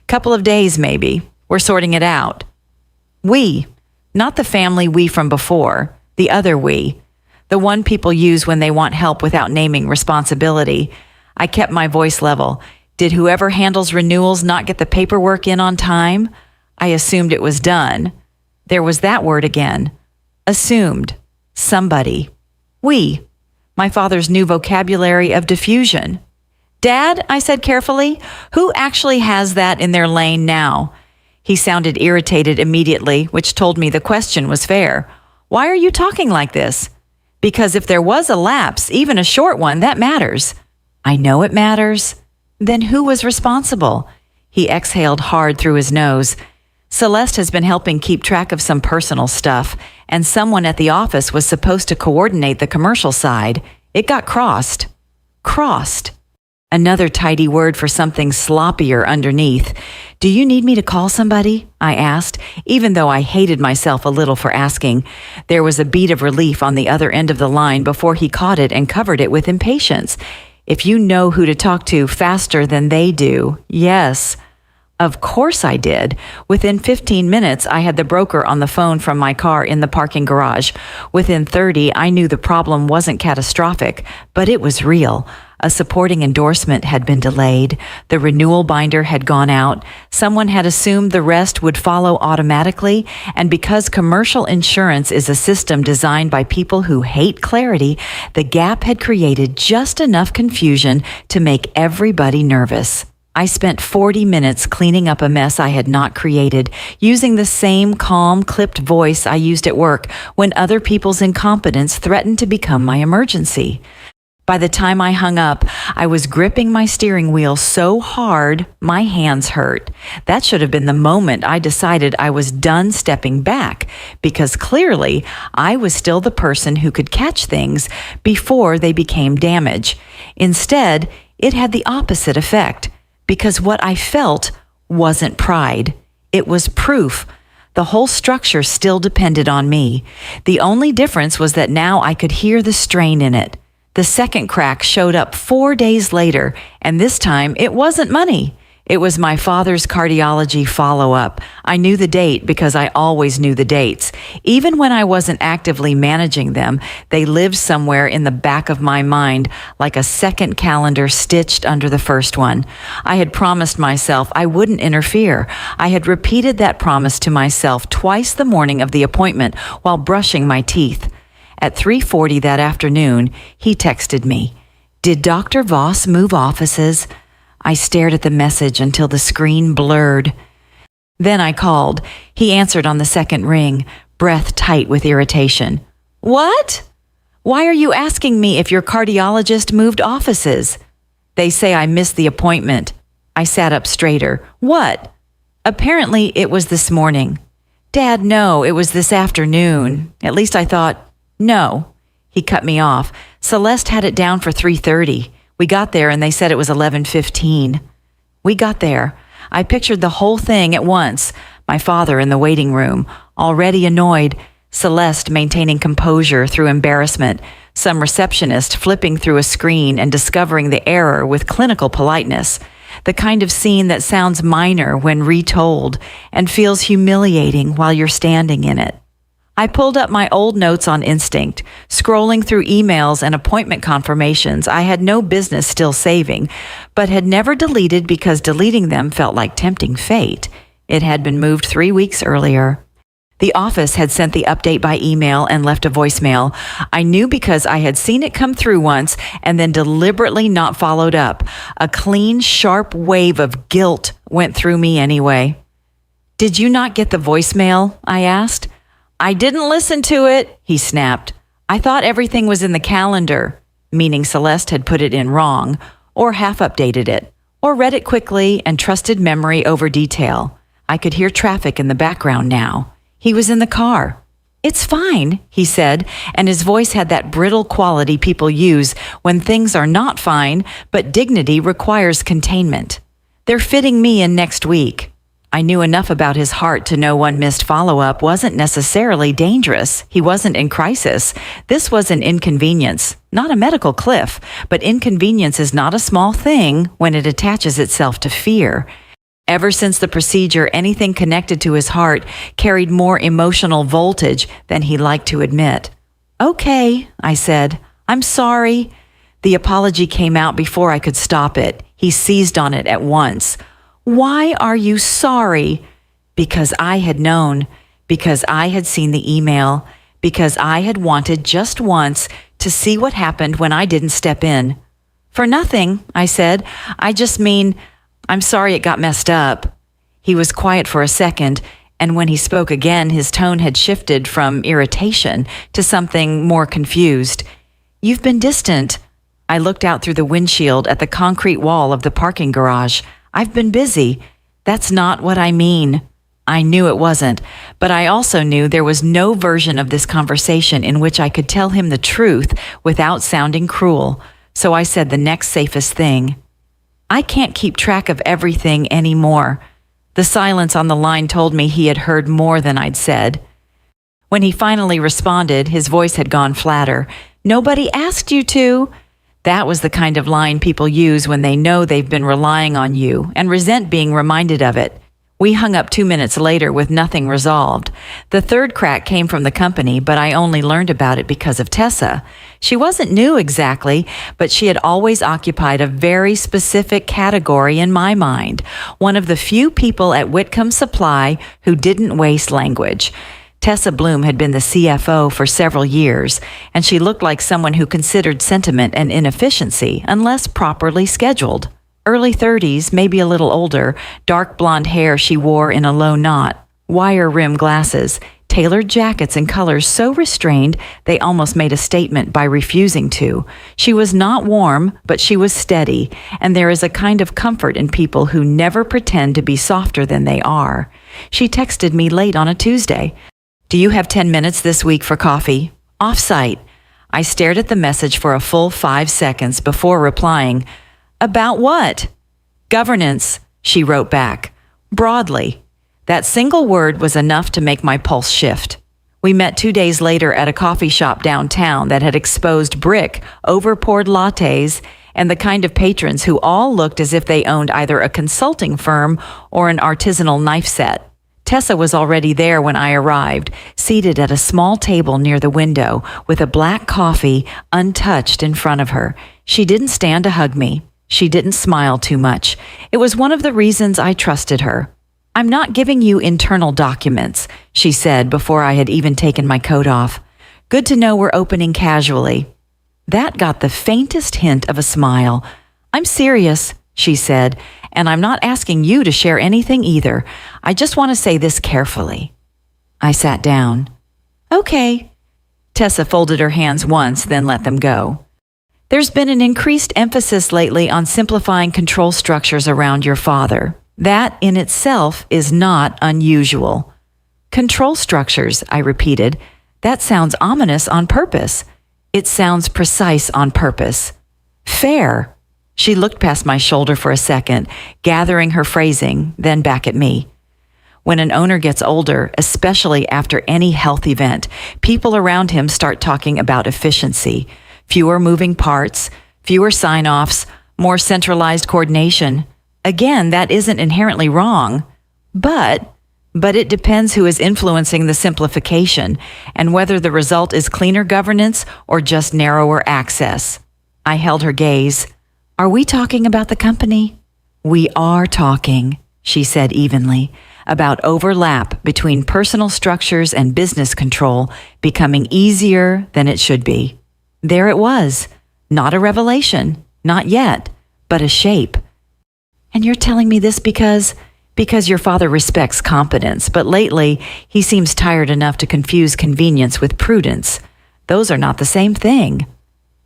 "Couple of days, maybe. We're sorting it out." We, not the family we from before, the other we, the one people use when they want help without naming responsibility. I kept my voice level. Did whoever handles renewals not get the paperwork in on time? I assumed it was done. There was that word again. Assumed. Somebody. We. My father's new vocabulary of diffusion. Dad, I said carefully, who actually has that in their lane now? He sounded irritated immediately, which told me the question was fair. Why are you talking like this? Because if there was a lapse, even a short one, that matters. I know it matters. Then who was responsible? He exhaled hard through his nose. Celeste has been helping keep track of some personal stuff, and someone at the office was supposed to coordinate the commercial side. It got crossed. Crossed. Another tidy word for something sloppier underneath. Do you need me to call somebody? I asked, even though I hated myself a little for asking. There was a beat of relief on the other end of the line before he caught it and covered it with impatience. If you know who to talk to faster than they do, yes. Of course I did. Within 15 minutes, I had the broker on the phone from my car in the parking garage. Within 30, I knew the problem wasn't catastrophic, but it was real. A supporting endorsement had been delayed. The renewal binder had gone out. Someone had assumed the rest would follow automatically. And because commercial insurance is a system designed by people who hate clarity, the gap had created just enough confusion to make everybody nervous. I spent 40 minutes cleaning up a mess I had not created, using the same calm, clipped voice I used at work when other people's incompetence threatened to become my emergency. By the time I hung up, I was gripping my steering wheel so hard, my hands hurt. That should have been the moment I decided I was done stepping back, because clearly I was still the person who could catch things before they became damage. Instead, it had the opposite effect, because what I felt wasn't pride. It was proof. The whole structure still depended on me. The only difference was that now I could hear the strain in it. The second crack showed up 4 days later, and this time it wasn't money. It was my father's cardiology follow-up. I knew the date because I always knew the dates. Even when I wasn't actively managing them, they lived somewhere in the back of my mind, like a second calendar stitched under the first one. I had promised myself I wouldn't interfere. I had repeated that promise to myself twice the morning of the appointment while brushing my teeth. At 3:40 that afternoon, he texted me. Did Dr. Voss move offices? I stared at the message until the screen blurred. Then I called. He answered on the second ring, breath tight with irritation. What? Why are you asking me if your cardiologist moved offices? They say I missed the appointment. I sat up straighter. What? Apparently it was this morning. Dad, no, it was this afternoon. At least I thought. No. He cut me off. Celeste had it down for 3:30. We got there and they said it was 11:15. We got there. I pictured the whole thing at once. My father in the waiting room, already annoyed. Celeste maintaining composure through embarrassment. Some receptionist flipping through a screen and discovering the error with clinical politeness. The kind of scene that sounds minor when retold and feels humiliating while you're standing in it. I pulled up my old notes on instinct, scrolling through emails and appointment confirmations I had no business still saving, but had never deleted because deleting them felt like tempting fate. It had been moved 3 weeks earlier. The office had sent the update by email and left a voicemail. I knew because I had seen it come through once and then deliberately not followed up. A clean, sharp wave of guilt went through me anyway. Did you not get the voicemail? I asked. I didn't listen to it, he snapped. I thought everything was in the calendar, meaning Celeste had put it in wrong, or half updated it, or read it quickly and trusted memory over detail. I could hear traffic in the background now. He was in the car. It's fine, he said, and his voice had that brittle quality people use when things are not fine, but dignity requires containment. They're fitting me in next week. I knew enough about his heart to know one missed follow-up wasn't necessarily dangerous. He wasn't in crisis. This was an inconvenience, not a medical cliff, but inconvenience is not a small thing when it attaches itself to fear. Ever since the procedure, anything connected to his heart carried more emotional voltage than he liked to admit. "Okay," I said. "I'm sorry." The apology came out before I could stop it. He seized on it at once. "Why are you sorry?" Because I had known, because I had seen the email, because I had wanted just once to see what happened when I didn't step in. "For nothing," I said. "I just mean, I'm sorry it got messed up." He was quiet for a second, and when he spoke again, his tone had shifted from irritation to something more confused. "You've been distant." I looked out through the windshield at the concrete wall of the parking garage. "I've been busy." "That's not what I mean." I knew it wasn't, but I also knew there was no version of this conversation in which I could tell him the truth without sounding cruel, so I said the next safest thing. "I can't keep track of everything anymore." The silence on the line told me he had heard more than I'd said. When he finally responded, his voice had gone flatter. "Nobody asked you to." That was the kind of line people use when they know they've been relying on you and resent being reminded of it. We hung up 2 minutes later with nothing resolved. The third crack came from the company, but I only learned about it because of Tessa. She wasn't new exactly, but she had always occupied a very specific category in my mind, one of the few people at Whitcomb Supply who didn't waste language. Tessa Bloom had been the CFO for several years, and she looked like someone who considered sentiment an inefficiency unless properly scheduled. Early 30s, maybe a little older, dark blonde hair she wore in a low knot, wire-rimmed glasses, tailored jackets in colors so restrained they almost made a statement by refusing to. She was not warm, but she was steady, and there is a kind of comfort in people who never pretend to be softer than they are. She texted me late on a Tuesday. "Do you have 10 minutes this week for coffee? Off-site." I stared at the message for a full 5 seconds before replying, "About what?" "Governance," she wrote back. Broadly. That single word was enough to make my pulse shift. We met 2 days later at a coffee shop downtown that had exposed brick, over-poured lattes, and the kind of patrons who all looked as if they owned either a consulting firm or an artisanal knife set. Tessa was already there when I arrived, seated at a small table near the window with a black coffee untouched in front of her. She didn't stand to hug me. She didn't smile too much. It was one of the reasons I trusted her. "I'm not giving you internal documents," she said before I had even taken my coat off. "Good to know we're opening casually." That got the faintest hint of a smile. "I'm serious," she said, "and I'm not asking you to share anything either. I just want to say this carefully." I sat down. "Okay." Tessa folded her hands once, then let them go. "There's been an increased emphasis lately on simplifying control structures around your father. That in itself is not unusual." "Control structures," I repeated. "That sounds ominous on purpose." "It sounds precise on purpose." "Fair." She looked past my shoulder for a second, gathering her phrasing, then back at me. When an owner gets older, especially after any health event, people around him start talking about efficiency. Fewer moving parts, fewer sign-offs, more centralized coordination. Again, that isn't inherently wrong, but it depends who is influencing the simplification and whether the result is cleaner governance or just narrower access. I held her gaze. "Are we talking about the company?" "We are talking," she said evenly, "about overlap between personal structures and business control becoming easier than it should be." There it was. Not a revelation, not yet, but a shape. "And you're telling me this because your father respects competence, but lately he seems tired enough to confuse convenience with prudence. Those are not the same thing."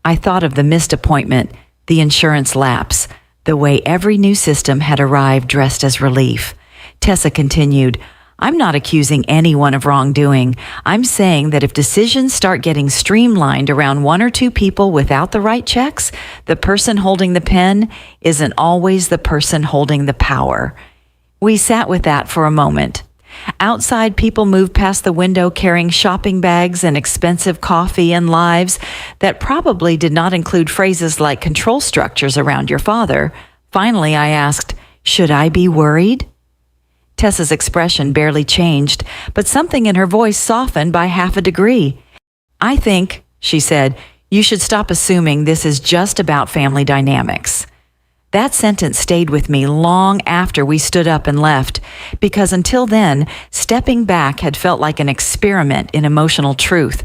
I thought of the missed appointment, the insurance lapse, the way every new system had arrived dressed as relief. Tessa continued, "I'm not accusing anyone of wrongdoing. I'm saying that if decisions start getting streamlined around one or two people without the right checks, the person holding the pen isn't always the person holding the power." We sat with that for a moment. Outside, people moved past the window carrying shopping bags and expensive coffee and lives that probably did not include phrases like control structures around your father. Finally, I asked, "Should I be worried?" Tessa's expression barely changed, but something in her voice softened by half a degree. "I think," she said, "you should stop assuming this is just about family dynamics." That sentence stayed with me long after we stood up and left, because until then, stepping back had felt like an experiment in emotional truth,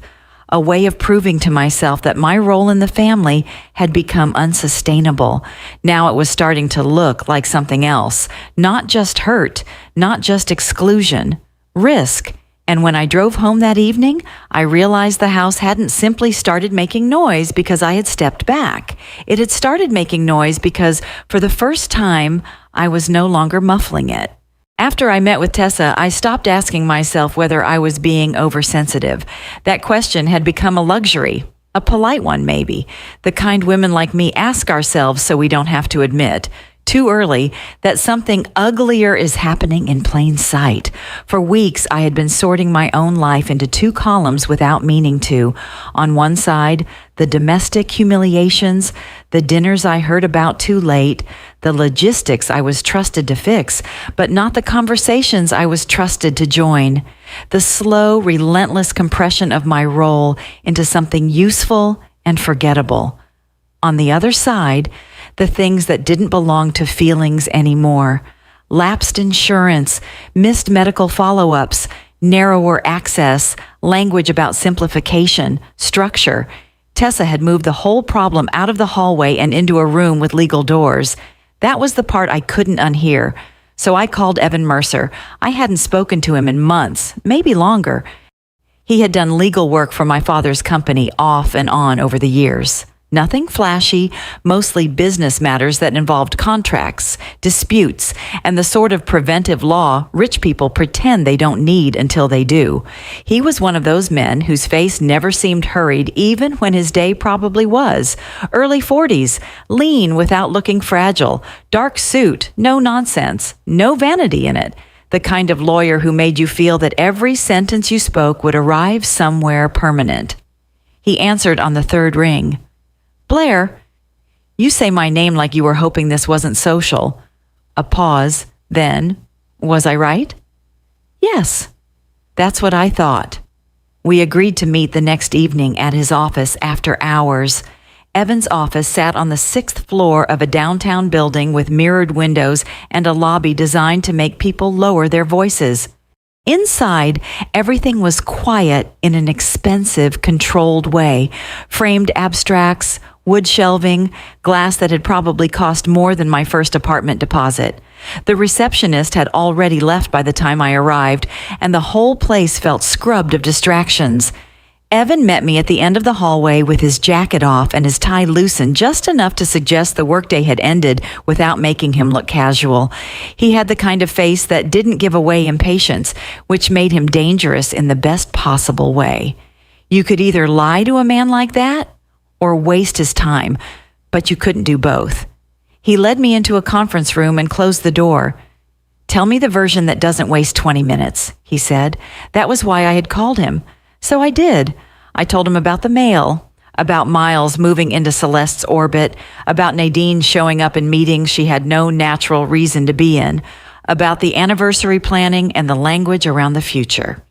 a way of proving to myself that my role in the family had become unsustainable. Now it was starting to look like something else, not just hurt, not just exclusion, risk. And when I drove home that evening, I realized the house hadn't simply started making noise because I had stepped back. It had started making noise because, for the first time, I was no longer muffling it. After I met with Tessa, I stopped asking myself whether I was being oversensitive. That question had become a luxury, a polite one maybe, the kind women like me ask ourselves so we don't have to admit, too early, that something uglier is happening in plain sight. For weeks, I had been sorting my own life into two columns without meaning to. On one side, the domestic humiliations, the dinners I heard about too late, the logistics I was trusted to fix, but not the conversations I was trusted to join. The slow, relentless compression of my role into something useful and forgettable. On the other side, the things that didn't belong to feelings anymore. Lapsed insurance, missed medical follow-ups, narrower access, language about simplification, structure. Tessa had moved the whole problem out of the hallway and into a room with legal doors. That was the part I couldn't unhear. So I called Evan Mercer. I hadn't spoken to him in months, maybe longer. He had done legal work for my father's company off and on over the years. Nothing flashy, mostly business matters that involved contracts, disputes, and the sort of preventive law rich people pretend they don't need until they do. He was one of those men whose face never seemed hurried even when his day probably was. Early 40s, lean without looking fragile, dark suit, no nonsense, no vanity in it. The kind of lawyer who made you feel that every sentence you spoke would arrive somewhere permanent. He answered on the third ring. "Blair, you say my name like you were hoping this wasn't social." A pause, then, "Was I right?" "Yes." That's what I thought. We agreed to meet the next evening at his office after hours. Evan's office sat on the 6th floor of a downtown building with mirrored windows and a lobby designed to make people lower their voices. Inside, everything was quiet in an expensive, controlled way. Framed abstracts, wood shelving, glass that had probably cost more than my first apartment deposit. The receptionist had already left by the time I arrived, and the whole place felt scrubbed of distractions. Evan met me at the end of the hallway with his jacket off and his tie loosened just enough to suggest the workday had ended without making him look casual. He had the kind of face that didn't give away impatience, which made him dangerous in the best possible way. You could either lie to a man like that or waste his time, but you couldn't do both. He led me into a conference room and closed the door. "Tell me the version that doesn't waste 20 minutes, he said. That was why I had called him. So I did. I told him about the mail, about Miles moving into Celeste's orbit, about Nadine showing up in meetings she had no natural reason to be in, about the anniversary planning and the language around the future,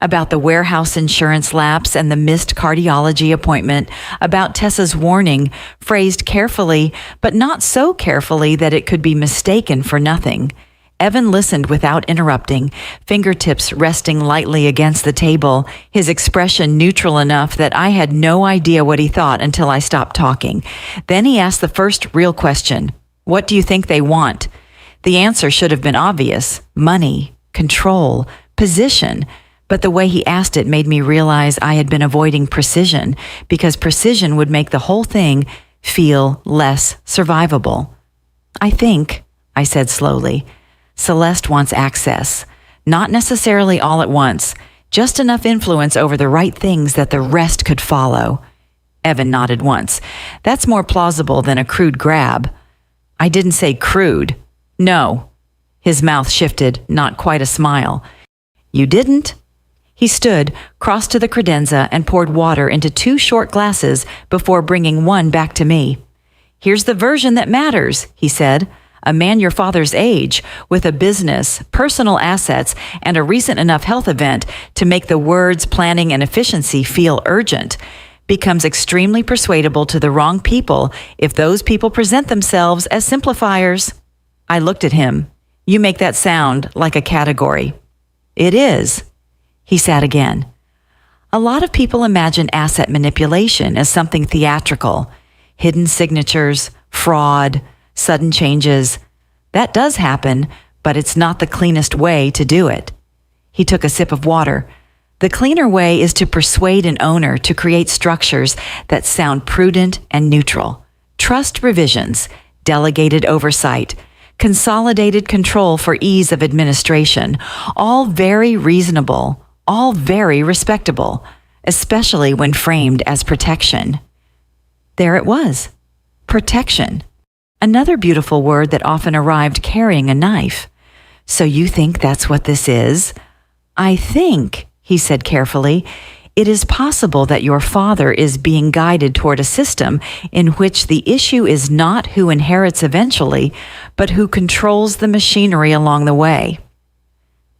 about the warehouse insurance lapse and the missed cardiology appointment, about Tessa's warning, phrased carefully, but not so carefully that it could be mistaken for nothing. Evan listened without interrupting, fingertips resting lightly against the table, his expression neutral enough that I had no idea what he thought until I stopped talking. Then he asked the first real question. "What do you think they want?" The answer should have been obvious. Money, control, position. But the way he asked it made me realize I had been avoiding precision, because precision would make the whole thing feel less survivable. "I think," I said slowly, "Celeste wants access. Not necessarily all at once, just enough influence over the right things that the rest could follow." Evan nodded once. "That's more plausible than a crude grab." "I didn't say crude." "No." His mouth shifted, not quite a smile. "You didn't?" He stood, crossed to the credenza, and poured water into 2 short glasses before bringing one back to me. "Here's the version that matters," he said. a man your father's age, with a business, personal assets, and a recent enough health event to make the words planning and efficiency feel urgent, becomes extremely persuadable to the wrong people if those people present themselves as simplifiers. I looked at him. You make that sound like a category. It is. He sat again. A lot of people imagine asset manipulation as something theatrical. Hidden signatures, fraud, sudden changes. That does happen, but it's not the cleanest way to do it. He took a sip of water. The cleaner way is to persuade an owner to create structures that sound prudent and neutral. Trust revisions, delegated oversight, consolidated control for ease of administration, all very reasonable, all very respectable, especially when framed as protection. There it was. Protection. Another beautiful word that often arrived carrying a knife. So you think that's what this is? I think, he said carefully, it is possible that your father is being guided toward a system in which the issue is not who inherits eventually, but who controls the machinery along the way.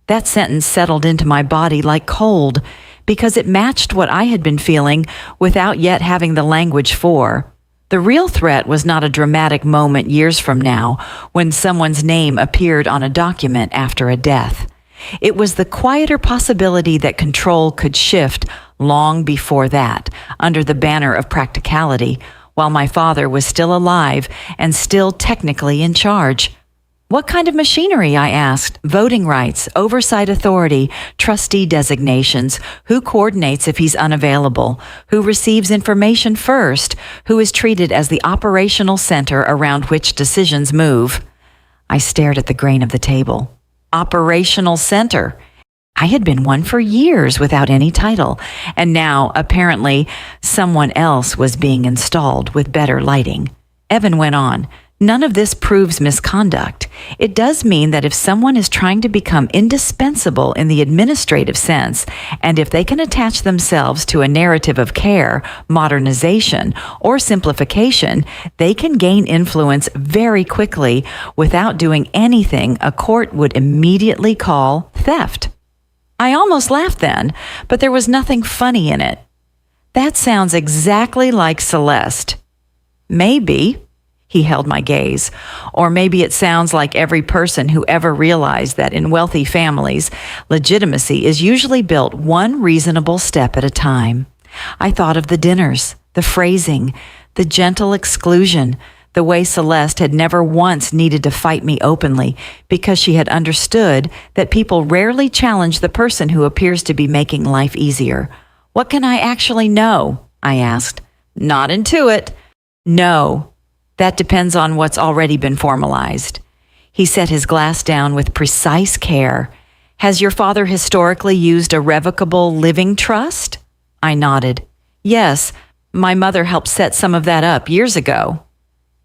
That sentence settled into my body like cold because it matched what I had been feeling without yet having the language for. The real threat was not a dramatic moment years from now when someone's name appeared on a document after a death. It was the quieter possibility that control could shift long before that, under the banner of practicality, while my father was still alive and still technically in charge. What kind of machinery, I asked? Voting rights, oversight authority, trustee designations, who coordinates if he's unavailable, who receives information first, who is treated as the operational center around which decisions move. I stared at the grain of the table. Operational center. I had been one for years without any title, and now, apparently, someone else was being installed with better lighting. Evan went on. None of this proves misconduct. It does mean that if someone is trying to become indispensable in the administrative sense, and if they can attach themselves to a narrative of care, modernization, or simplification, they can gain influence very quickly without doing anything a court would immediately call theft. I almost laughed then, but there was nothing funny in it. That sounds exactly like Celeste. Maybe. He held my gaze. Or maybe it sounds like every person who ever realized that in wealthy families, legitimacy is usually built one reasonable step at a time. I thought of the dinners, the phrasing, the gentle exclusion, the way Celeste had never once needed to fight me openly because she had understood that people rarely challenge the person who appears to be making life easier. What can I actually know? I asked. Not intuit. No. That depends on what's already been formalized. He set his glass down with precise care. Has your father historically used a revocable living trust? I nodded. Yes, my mother helped set some of that up years ago.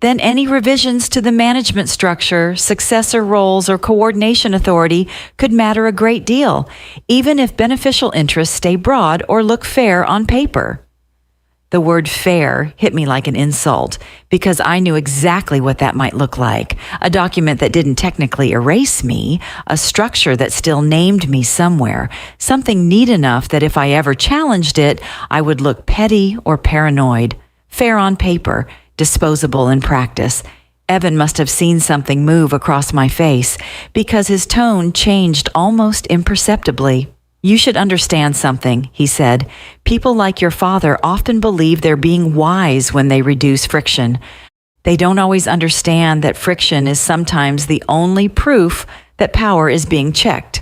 Then any revisions to the management structure, successor roles, or coordination authority could matter a great deal, even if beneficial interests stay broad or look fair on paper. The word fair hit me like an insult because I knew exactly what that might look like. A document that didn't technically erase me, a structure that still named me somewhere, something neat enough that if I ever challenged it, I would look petty or paranoid. Fair on paper, disposable in practice. Evan must have seen something move across my face because his tone changed almost imperceptibly. You should understand something, he said. People like your father often believe they're being wise when they reduce friction. They don't always understand that friction is sometimes the only proof that power is being checked.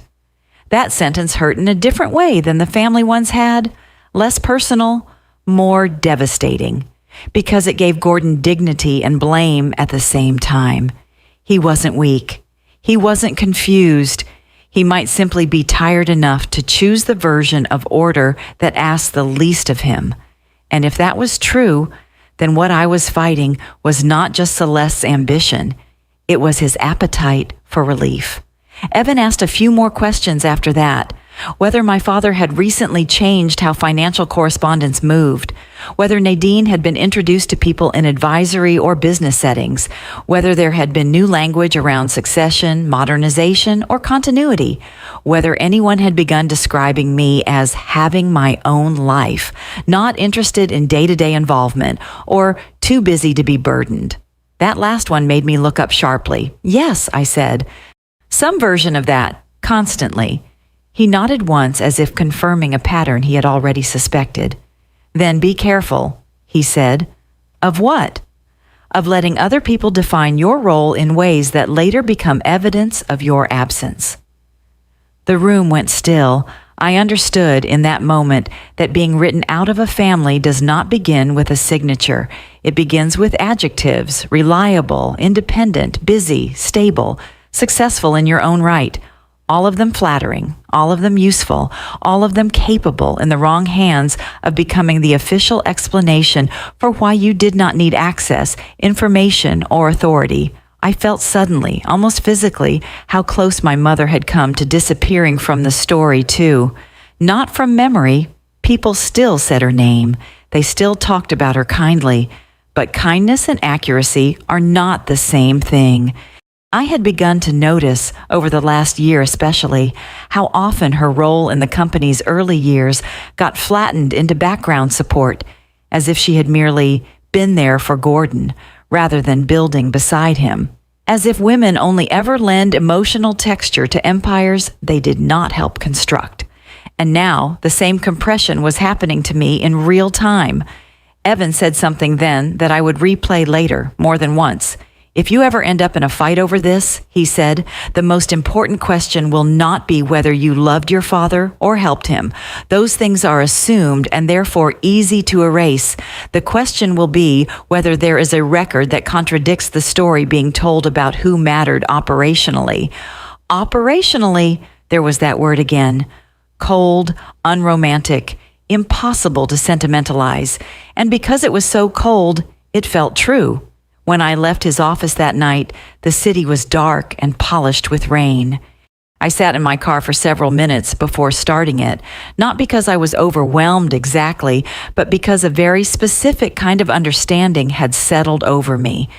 That sentence hurt in a different way than the family once had. Less personal, more devastating. Because it gave Gordon dignity and blame at the same time. He wasn't weak. He wasn't confused. He might simply be tired enough to choose the version of order that asked the least of him. And if that was true, then what I was fighting was not just Celeste's ambition. It was his appetite for relief. Evan asked a few more questions after that. whether my father had recently changed how financial correspondence moved, whether Nadine had been introduced to people in advisory or business settings, whether there had been new language around succession, modernization, or continuity, whether anyone had begun describing me as having my own life, not interested in day-to-day involvement, or too busy to be burdened. That last one made me look up sharply. Yes, I said. Some version of that, constantly. He nodded once as if confirming a pattern he had already suspected. Then be careful, he said. Of what? Of letting other people define your role in ways that later become evidence of your absence. The room went still. I understood in that moment that being written out of a family does not begin with a signature. It begins with adjectives: reliable, independent, busy, stable, successful in your own right. All of them flattering, all of them useful, all of them capable in the wrong hands of becoming the official explanation for why you did not need access, information, or authority. I felt suddenly, almost physically, how close my mother had come to disappearing from the story, too. Not from memory. People still said her name. They still talked about her kindly. But kindness and accuracy are not the same thing. I had begun to notice, over the last year especially, how often her role in the company's early years got flattened into background support, as if she had merely been there for Gordon, rather than building beside him. As if women only ever lend emotional texture to empires they did not help construct. And now, the same compression was happening to me in real time. Evan said something then that I would replay later, more than once. If you ever end up in a fight over this, he said, the most important question will not be whether you loved your father or helped him. Those things are assumed and therefore easy to erase. The question will be whether there is a record that contradicts the story being told about who mattered operationally. Operationally, there was that word again. Cold, unromantic, impossible to sentimentalize. And because it was so cold, it felt true. When I left his office that night, the city was dark and polished with rain. I sat in my car for several minutes before starting it, not because I was overwhelmed exactly, but because a very specific kind of understanding had settled over me.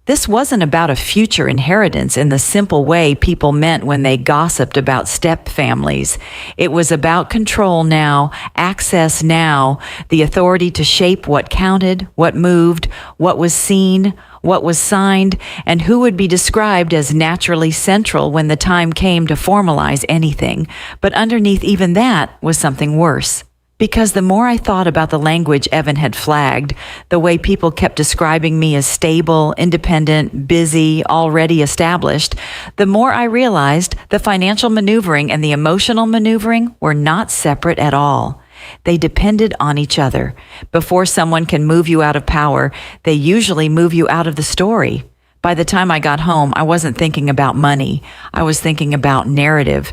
This wasn't about a future inheritance in the simple way people meant when they gossiped about step families. It was about control now, access now, the authority to shape what counted, what moved, what was seen, what was signed, and who would be described as naturally central when the time came to formalize anything. But underneath even that was something worse. Because the more I thought about the language Evan had flagged, the way people kept describing me as stable, independent, busy, already established, the more I realized the financial maneuvering and the emotional maneuvering were not separate at all. They depended on each other. Before someone can move you out of power, they usually move you out of the story. By the time I got home, I wasn't thinking about money. I was thinking about narrative.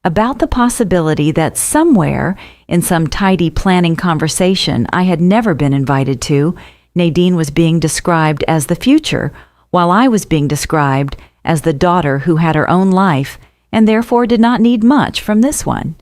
About the possibility that somewhere, in some tidy planning conversation I had never been invited to, Nadine was being described as the future, while I was being described as the daughter who had her own life and therefore did not need much from this one.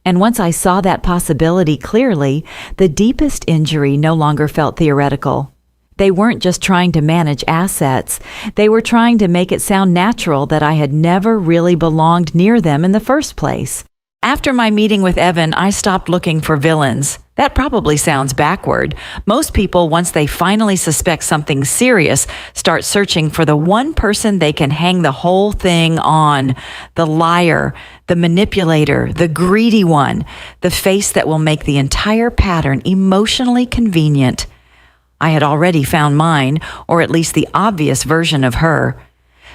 And once I saw that possibility clearly, the deepest injury no longer felt theoretical. They weren't just trying to manage assets. They were trying to make it sound natural that I had never really belonged near them in the first place. After my meeting with Evan, I stopped looking for villains. That probably sounds backward. Most people, once they finally suspect something serious, start searching for the one person they can hang the whole thing on. The liar, the manipulator, the greedy one, the face that will make the entire pattern emotionally convenient. I had already found mine, or at least the obvious version of her.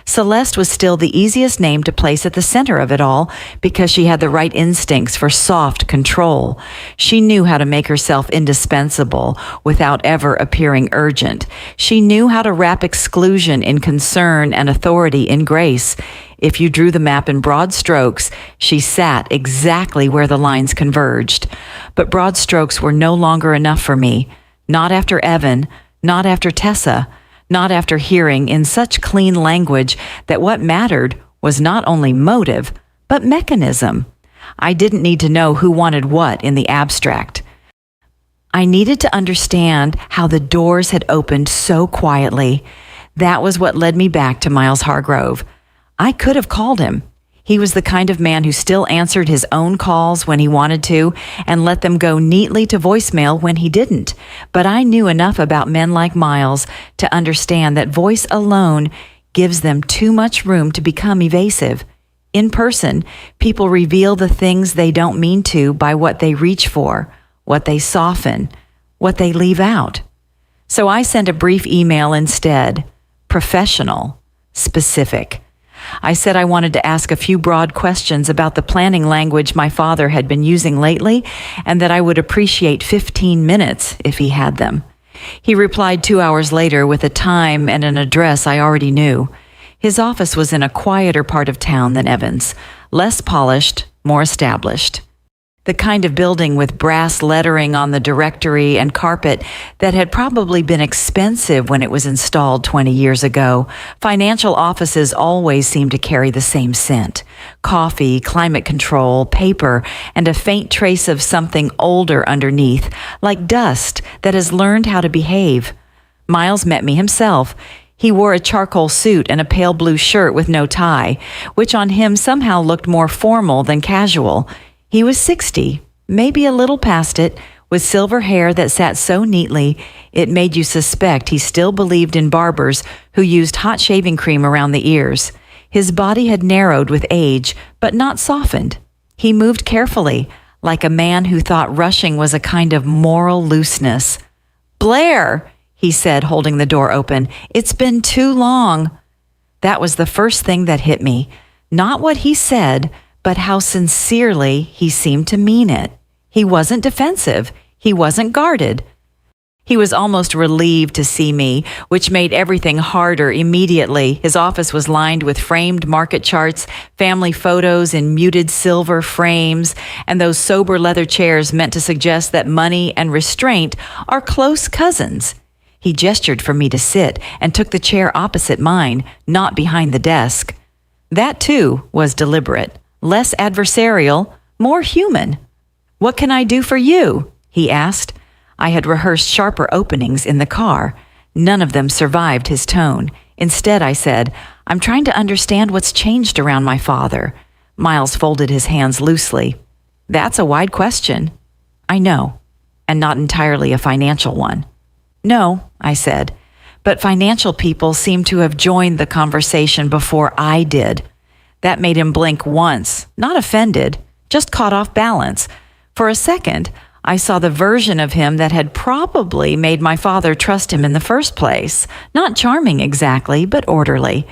Celeste was still the easiest name to place at the center of it all because she had the right instincts for soft control. She knew how to make herself indispensable without ever appearing urgent. She knew how to wrap exclusion in concern and authority in grace. If you drew the map in broad strokes, she sat exactly where the lines converged. But broad strokes were no longer enough for me. Not after Evan, not after Tessa, not after hearing in such clean language that what mattered was not only motive, but mechanism. I didn't need to know who wanted what in the abstract. I needed to understand how the doors had opened so quietly. That was what led me back to Miles Hargrove. I could have called him. He was the kind of man who still answered his own calls when he wanted to and let them go neatly to voicemail when he didn't. But I knew enough about men like Miles to understand that voice alone gives them too much room to become evasive. In person, people reveal the things they don't mean to by what they reach for, what they soften, what they leave out. So I sent a brief email instead, professional, specific. I said I wanted to ask a few broad questions about the planning language my father had been using lately, and that I would appreciate 15 minutes if he had them. He replied 2 hours later with a time and an address I already knew. His office was in a quieter part of town than Evan's, less polished, more established. The kind of building with brass lettering on the directory and carpet that had probably been expensive when it was installed 20 years ago. Financial offices always seem to carry the same scent: coffee, climate control, paper, and a faint trace of something older underneath, like dust that has learned how to behave. Miles met me himself. He wore a charcoal suit and a pale blue shirt with no tie, which on him somehow looked more formal than casual. He was 60, maybe a little past it, with silver hair that sat so neatly it made you suspect he still believed in barbers who used hot shaving cream around the ears. His body had narrowed with age, but not softened. He moved carefully, like a man who thought rushing was a kind of moral looseness. "Blair," he said, holding the door open, "it's been too long." That was the first thing that hit me. Not what he said, but how sincerely he seemed to mean it. He wasn't defensive. He wasn't guarded. He was almost relieved to see me, which made everything harder immediately. His office was lined with framed market charts, family photos in muted silver frames, and those sober leather chairs meant to suggest that money and restraint are close cousins. He gestured for me to sit and took the chair opposite mine, not behind the desk. That, too, was deliberate. Less adversarial, more human. "What can I do for you?" he asked. I had rehearsed sharper openings in the car. None of them survived his tone. Instead, I said, "I'm trying to understand what's changed around my father." Miles folded his hands loosely. "That's a wide question." "I know, and not entirely a financial one." "No," I said, "but financial people seem to have joined the conversation before I did." That made him blink once, not offended, just caught off balance. For a second, I saw the version of him that had probably made my father trust him in the first place. Not charming exactly, but orderly.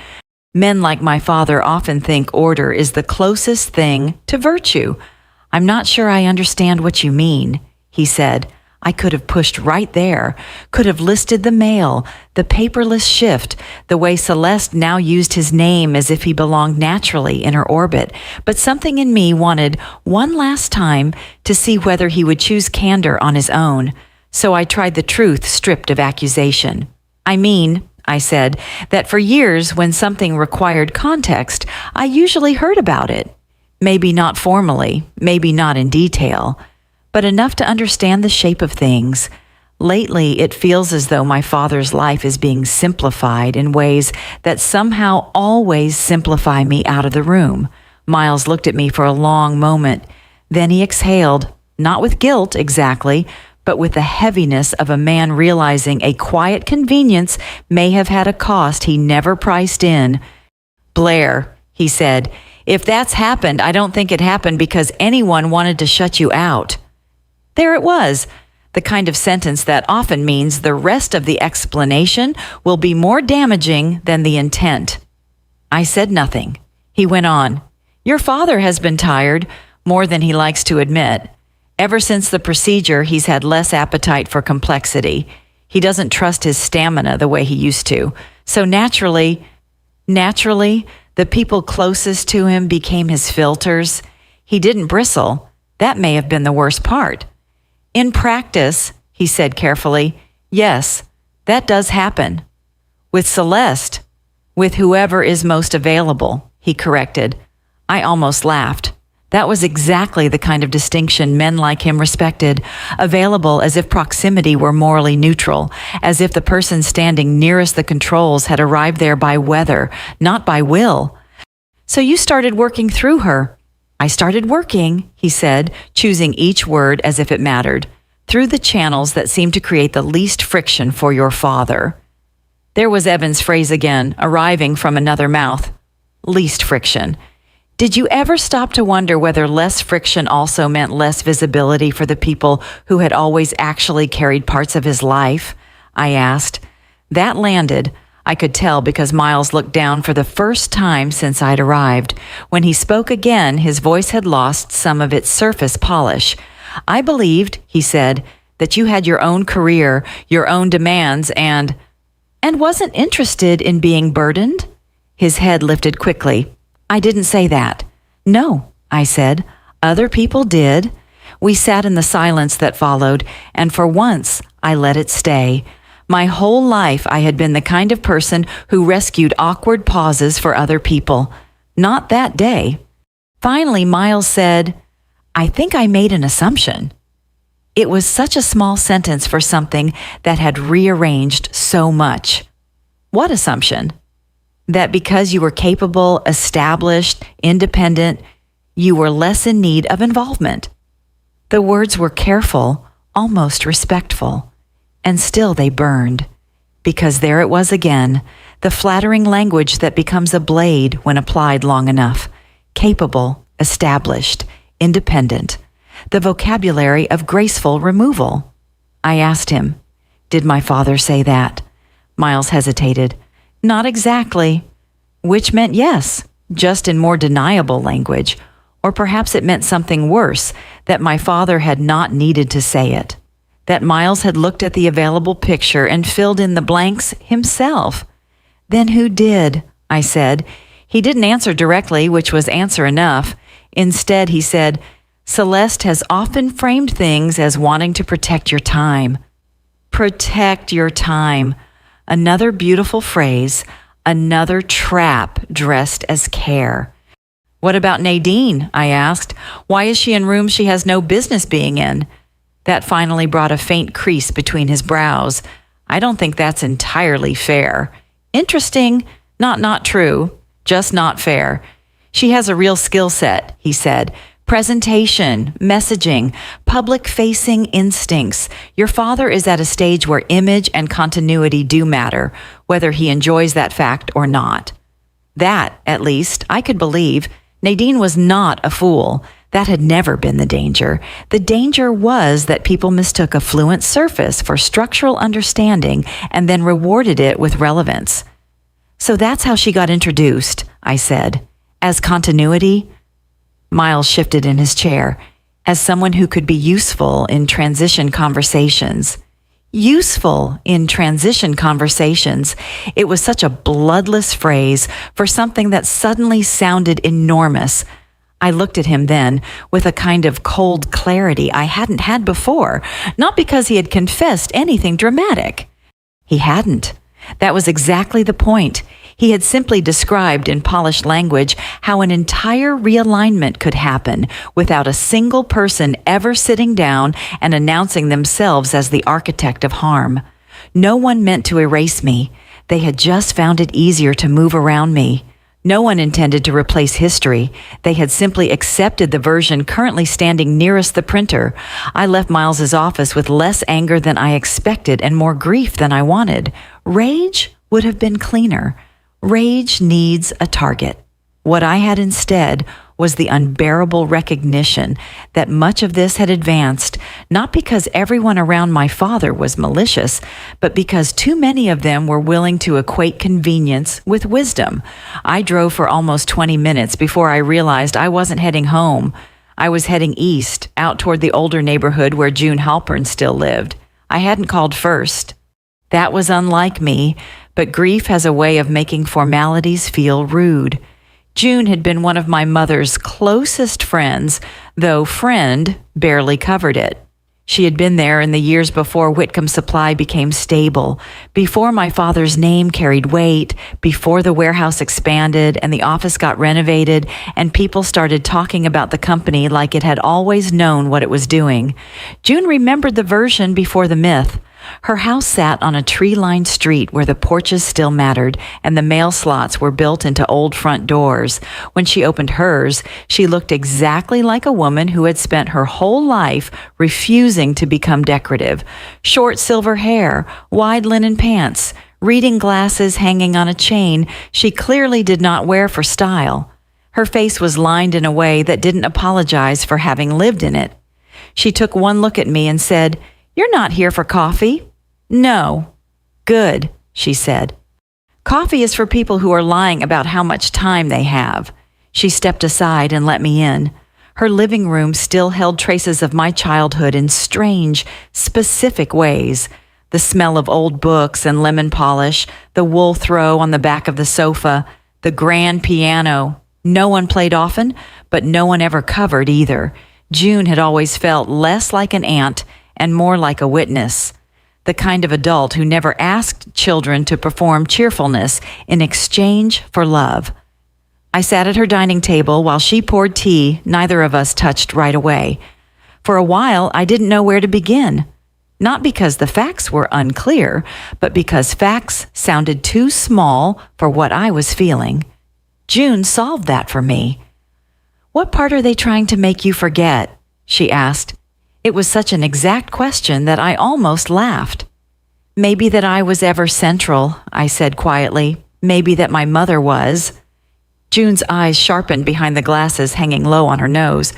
Men like my father often think order is the closest thing to virtue. "I'm not sure I understand what you mean," he said. I could have pushed right there, could have listed the mail, the paperless shift, the way Celeste now used his name as if he belonged naturally in her orbit. But something in me wanted, one last time, to see whether he would choose candor on his own. So I tried the truth stripped of accusation. "I mean," I said, "that for years when something required context, I usually heard about it. Maybe not formally, maybe not in detail, but enough to understand the shape of things. Lately, it feels as though my father's life is being simplified in ways that somehow always simplify me out of the room." Miles looked at me for a long moment. Then he exhaled, not with guilt exactly, but with the heaviness of a man realizing a quiet convenience may have had a cost he never priced in. "Blair," he said, "if that's happened, I don't think it happened because anyone wanted to shut you out." There it was, the kind of sentence that often means the rest of the explanation will be more damaging than the intent. I said nothing. He went on, "Your father has been tired, more than he likes to admit. Ever since the procedure, he's had less appetite for complexity. He doesn't trust his stamina the way he used to. So naturally, the people closest to him became his filters. He didn't bristle. That may have been the worst part. In practice," he said carefully, "yes, that does happen. With Celeste, with whoever is most available," he corrected. I almost laughed. That was exactly the kind of distinction men like him respected, available as if proximity were morally neutral, as if the person standing nearest the controls had arrived there by weather, not by will. "So you started working through her." "I started working," he said, choosing each word as if it mattered, "through the channels that seemed to create the least friction for your father." There was Evan's phrase again, arriving from another mouth. Least friction. Did you ever stop to wonder whether less friction also meant less visibility for the people who had always actually carried parts of his life? I asked. That landed, I could tell, because Miles looked down for the first time since I'd arrived. When he spoke again, his voice had lost some of its surface polish. "I believed," he said, "that you had your own career, your own demands, and wasn't interested in being burdened." His head lifted quickly. "I didn't say that." "No," I said. "Other people did." We sat in the silence that followed, and for once I let it stay. My whole life I had been the kind of person who rescued awkward pauses for other people. Not that day. Finally, Miles said, "I think I made an assumption." It was such a small sentence for something that had rearranged so much. What assumption? That because you were capable, established, independent, you were less in need of involvement. The words were careful, almost respectful, and still they burned, because there it was again, the flattering language that becomes a blade when applied long enough. Capable, established, independent, the vocabulary of graceful removal. I asked him, "Did my father say that?" Miles hesitated. "Not exactly," which meant yes, just in more deniable language, or perhaps it meant something worse, that my father had not needed to say it, that Miles had looked at the available picture and filled in the blanks himself. "Then who did?" I said. He didn't answer directly, which was answer enough. Instead, he said, "Celeste has often framed things as wanting to protect your time." Protect your time. Another beautiful phrase, another trap dressed as care. "What about Nadine?" I asked. "Why is she in rooms she has no business being in?" That finally brought a faint crease between his brows. "I don't think that's entirely fair." "Interesting, not true, just not fair. She has a real skill set," he said. "Presentation, messaging, public-facing instincts. Your father is at a stage where image and continuity do matter, whether he enjoys that fact or not." That, at least, I could believe. Nadine was not a fool. That had never been the danger. The danger was that people mistook a fluent surface for structural understanding and then rewarded it with relevance. "So that's how she got introduced," I said. "As continuity?" Miles shifted in his chair, "As someone who could be useful in transition conversations." Useful in transition conversations. It was such a bloodless phrase for something that suddenly sounded enormous. I looked at him then with a kind of cold clarity I hadn't had before, not because he had confessed anything dramatic. He hadn't. That was exactly the point. He had simply described in polished language how an entire realignment could happen without a single person ever sitting down and announcing themselves as the architect of harm. No one meant to erase me. They had just found it easier to move around me. No one intended to replace history. They had simply accepted the version currently standing nearest the printer. I left Miles's office with less anger than I expected and more grief than I wanted. Rage would have been cleaner. Rage needs a target. What I had instead was the unbearable recognition that much of this had advanced, not because everyone around my father was malicious, but because too many of them were willing to equate convenience with wisdom. I drove for almost 20 minutes before I realized I wasn't heading home. I was heading east, out toward the older neighborhood where June Halpern still lived. I hadn't called first. That was unlike me, but grief has a way of making formalities feel rude. June had been one of my mother's closest friends, though friend barely covered it. She had been there in the years before Whitcomb Supply became stable, before my father's name carried weight, before the warehouse expanded and the office got renovated and people started talking about the company like it had always known what it was doing. June remembered the version before the myth. Her house sat on a tree-lined street where the porches still mattered and the mail slots were built into old front doors. When she opened hers, she looked exactly like a woman who had spent her whole life refusing to become decorative. Short silver hair, wide linen pants, reading glasses hanging on a chain she clearly did not wear for style. Her face was lined in a way that didn't apologize for having lived in it. She took one look at me and said, "You're not here for coffee." "No." "Good," she said. "Coffee is for people who are lying about how much time they have." She stepped aside and let me in. Her living room still held traces of my childhood in strange, specific ways. The smell of old books and lemon polish, the wool throw on the back of the sofa, the grand piano. No one played often, but no one ever covered either. June had always felt less like an aunt and more like a witness, the kind of adult who never asked children to perform cheerfulness in exchange for love. I sat at her dining table while she poured tea neither of us touched right away. For a while, I didn't know where to begin. Not because the facts were unclear, but because facts sounded too small for what I was feeling. June solved that for me. "What part are they trying to make you forget?" she asked. It was such an exact question that I almost laughed. "Maybe that I was ever central," I said quietly. "Maybe that my mother was." June's eyes sharpened behind the glasses hanging low on her nose.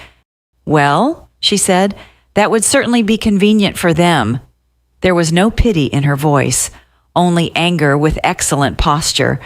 "Well," she said, "that would certainly be convenient for them." There was no pity in her voice, only anger with excellent posture.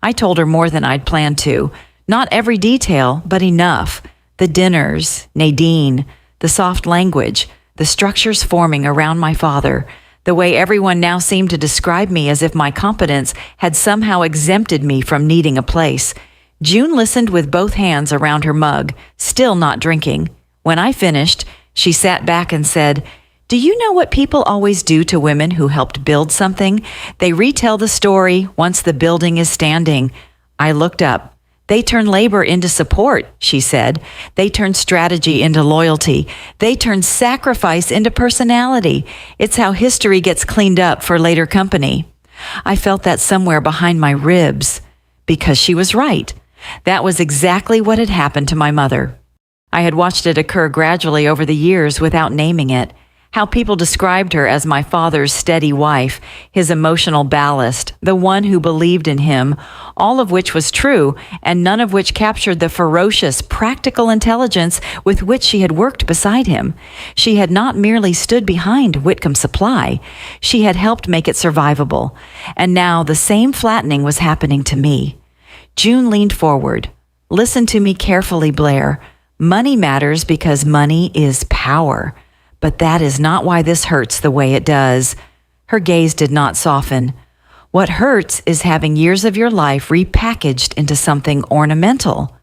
I told her more than I'd planned to. Not every detail, but enough. The dinners, Nadine, the soft language, the structures forming around my father, the way everyone now seemed to describe me as if my competence had somehow exempted me from needing a place. June listened with both hands around her mug, still not drinking. When I finished, she sat back and said, "Do you know what people always do to women who helped build something? They retell the story once the building is standing." I looked up. "They turn labor into support," she said. "They turn strategy into loyalty. They turn sacrifice into personality. It's how history gets cleaned up for later company." I felt that somewhere behind my ribs, because she was right. That was exactly what had happened to my mother. I had watched it occur gradually over the years without naming it. How people described her as my father's steady wife, his emotional ballast, the one who believed in him, all of which was true, and none of which captured the ferocious, practical intelligence with which she had worked beside him. She had not merely stood behind Whitcomb Supply, she had helped make it survivable. And now the same flattening was happening to me. June leaned forward. "Listen to me carefully, Blair. Money matters because money is power. But that is not why this hurts the way it does." Her gaze did not soften. "What hurts is having years of your life repackaged into something ornamental."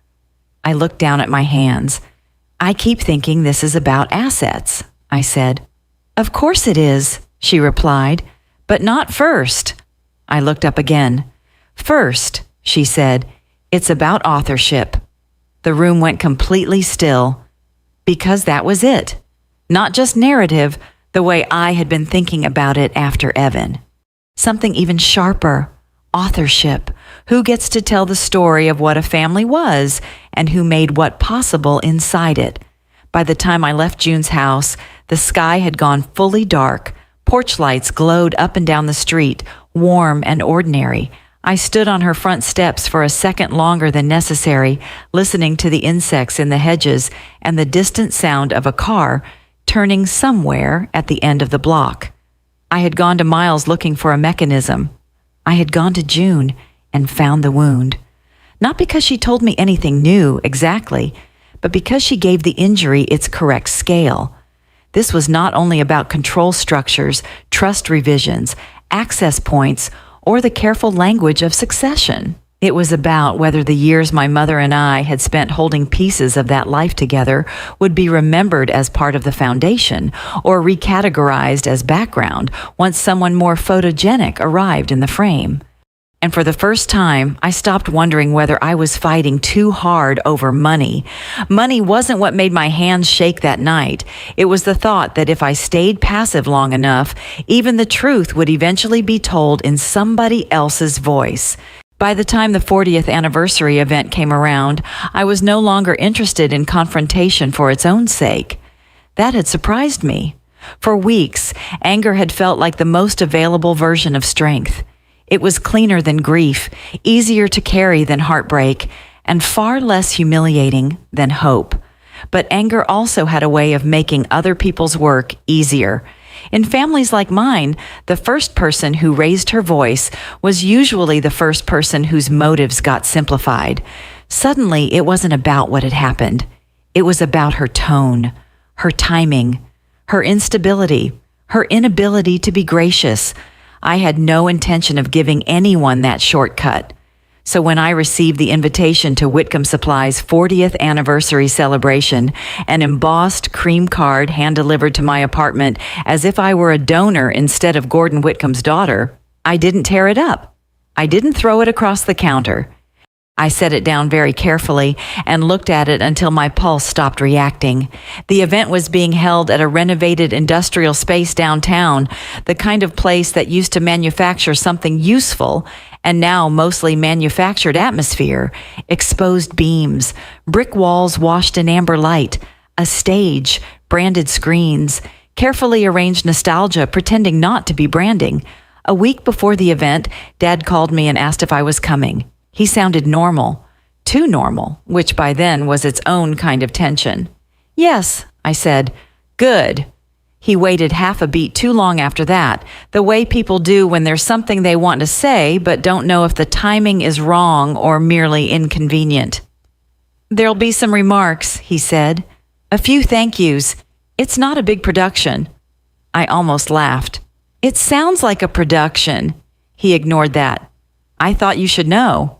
I looked down at my hands. "I keep thinking this is about assets," I said. "Of course it is," she replied, "but not first." I looked up again. "First," she said, "it's about authorship." The room went completely still, because that was it. Not just narrative, the way I had been thinking about it after Evan. Something even sharper, authorship. Who gets to tell the story of what a family was and who made what possible inside it? By the time I left June's house, the sky had gone fully dark. Porch lights glowed up and down the street, warm and ordinary. I stood on her front steps for a second longer than necessary, listening to the insects in the hedges and the distant sound of a car turning somewhere at the end of the block. I had gone to Miles looking for a mechanism. I had gone to June and found the wound. Not because she told me anything new, exactly, but because she gave the injury its correct scale. This was not only about control structures, trust revisions, access points, or the careful language of succession. It was about whether the years my mother and I had spent holding pieces of that life together would be remembered as part of the foundation or recategorized as background once someone more photogenic arrived in the frame. And for the first time, I stopped wondering whether I was fighting too hard over money. Money wasn't what made my hands shake that night. It was the thought that if I stayed passive long enough, even the truth would eventually be told in somebody else's voice. By the time the 40th anniversary event came around, I was no longer interested in confrontation for its own sake. That had surprised me. For weeks, anger had felt like the most available version of strength. It was cleaner than grief, easier to carry than heartbreak, and far less humiliating than hope. But anger also had a way of making other people's work easier. In families like mine, the first person who raised her voice was usually the first person whose motives got simplified. Suddenly, it wasn't about what had happened. It was about her tone, her timing, her instability, her inability to be gracious. I had no intention of giving anyone that shortcut. So when I received the invitation to Whitcomb Supply's 40th anniversary celebration, an embossed cream card hand-delivered to my apartment as if I were a donor instead of Gordon Whitcomb's daughter, I didn't tear it up. I didn't throw it across the counter. I set it down very carefully and looked at it until my pulse stopped reacting. The event was being held at a renovated industrial space downtown, the kind of place that used to manufacture something useful and now mostly manufactured atmosphere, exposed beams, brick walls washed in amber light, a stage, branded screens, carefully arranged nostalgia pretending not to be branding. A week before the event, Dad called me and asked if I was coming. He sounded normal, too normal, which by then was its own kind of tension. Yes, I said. Good. He waited half a beat too long after that, the way people do when there's something they want to say but don't know if the timing is wrong or merely inconvenient. There'll be some remarks, he said. A few thank yous. It's not a big production. I almost laughed. It sounds like a production. He ignored that. I thought you should know.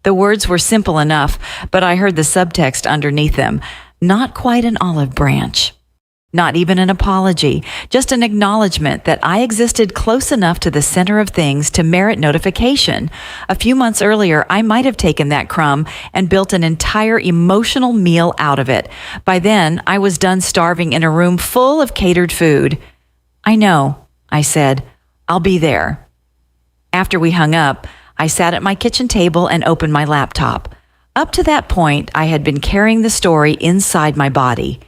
The words were simple enough, but I heard the subtext underneath them. Not quite an olive branch. Not even an apology, just an acknowledgement that I existed close enough to the center of things to merit notification. A few months earlier, I might have taken that crumb and built an entire emotional meal out of it. By then, I was done starving in a room full of catered food. I know, I said. I'll be there. After we hung up, I sat at my kitchen table and opened my laptop. Up to that point, I had been carrying the story inside my body,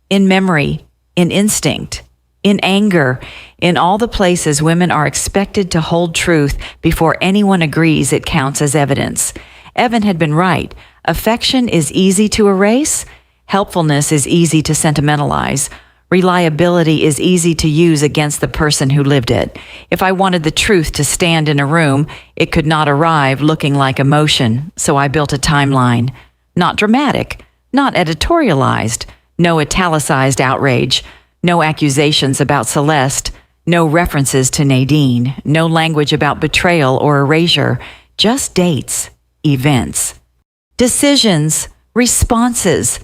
in memory, in instinct, in anger, in all the places women are expected to hold truth before anyone agrees it counts as evidence. Evan had been right. Affection is easy to erase. Helpfulness is easy to sentimentalize. Reliability is easy to use against the person who lived it. If I wanted the truth to stand in a room, it could not arrive looking like emotion, so I built a timeline. Not dramatic, not editorialized, no italicized outrage, no accusations about Celeste, no references to Nadine, no language about betrayal or erasure, just dates, events, decisions, responses,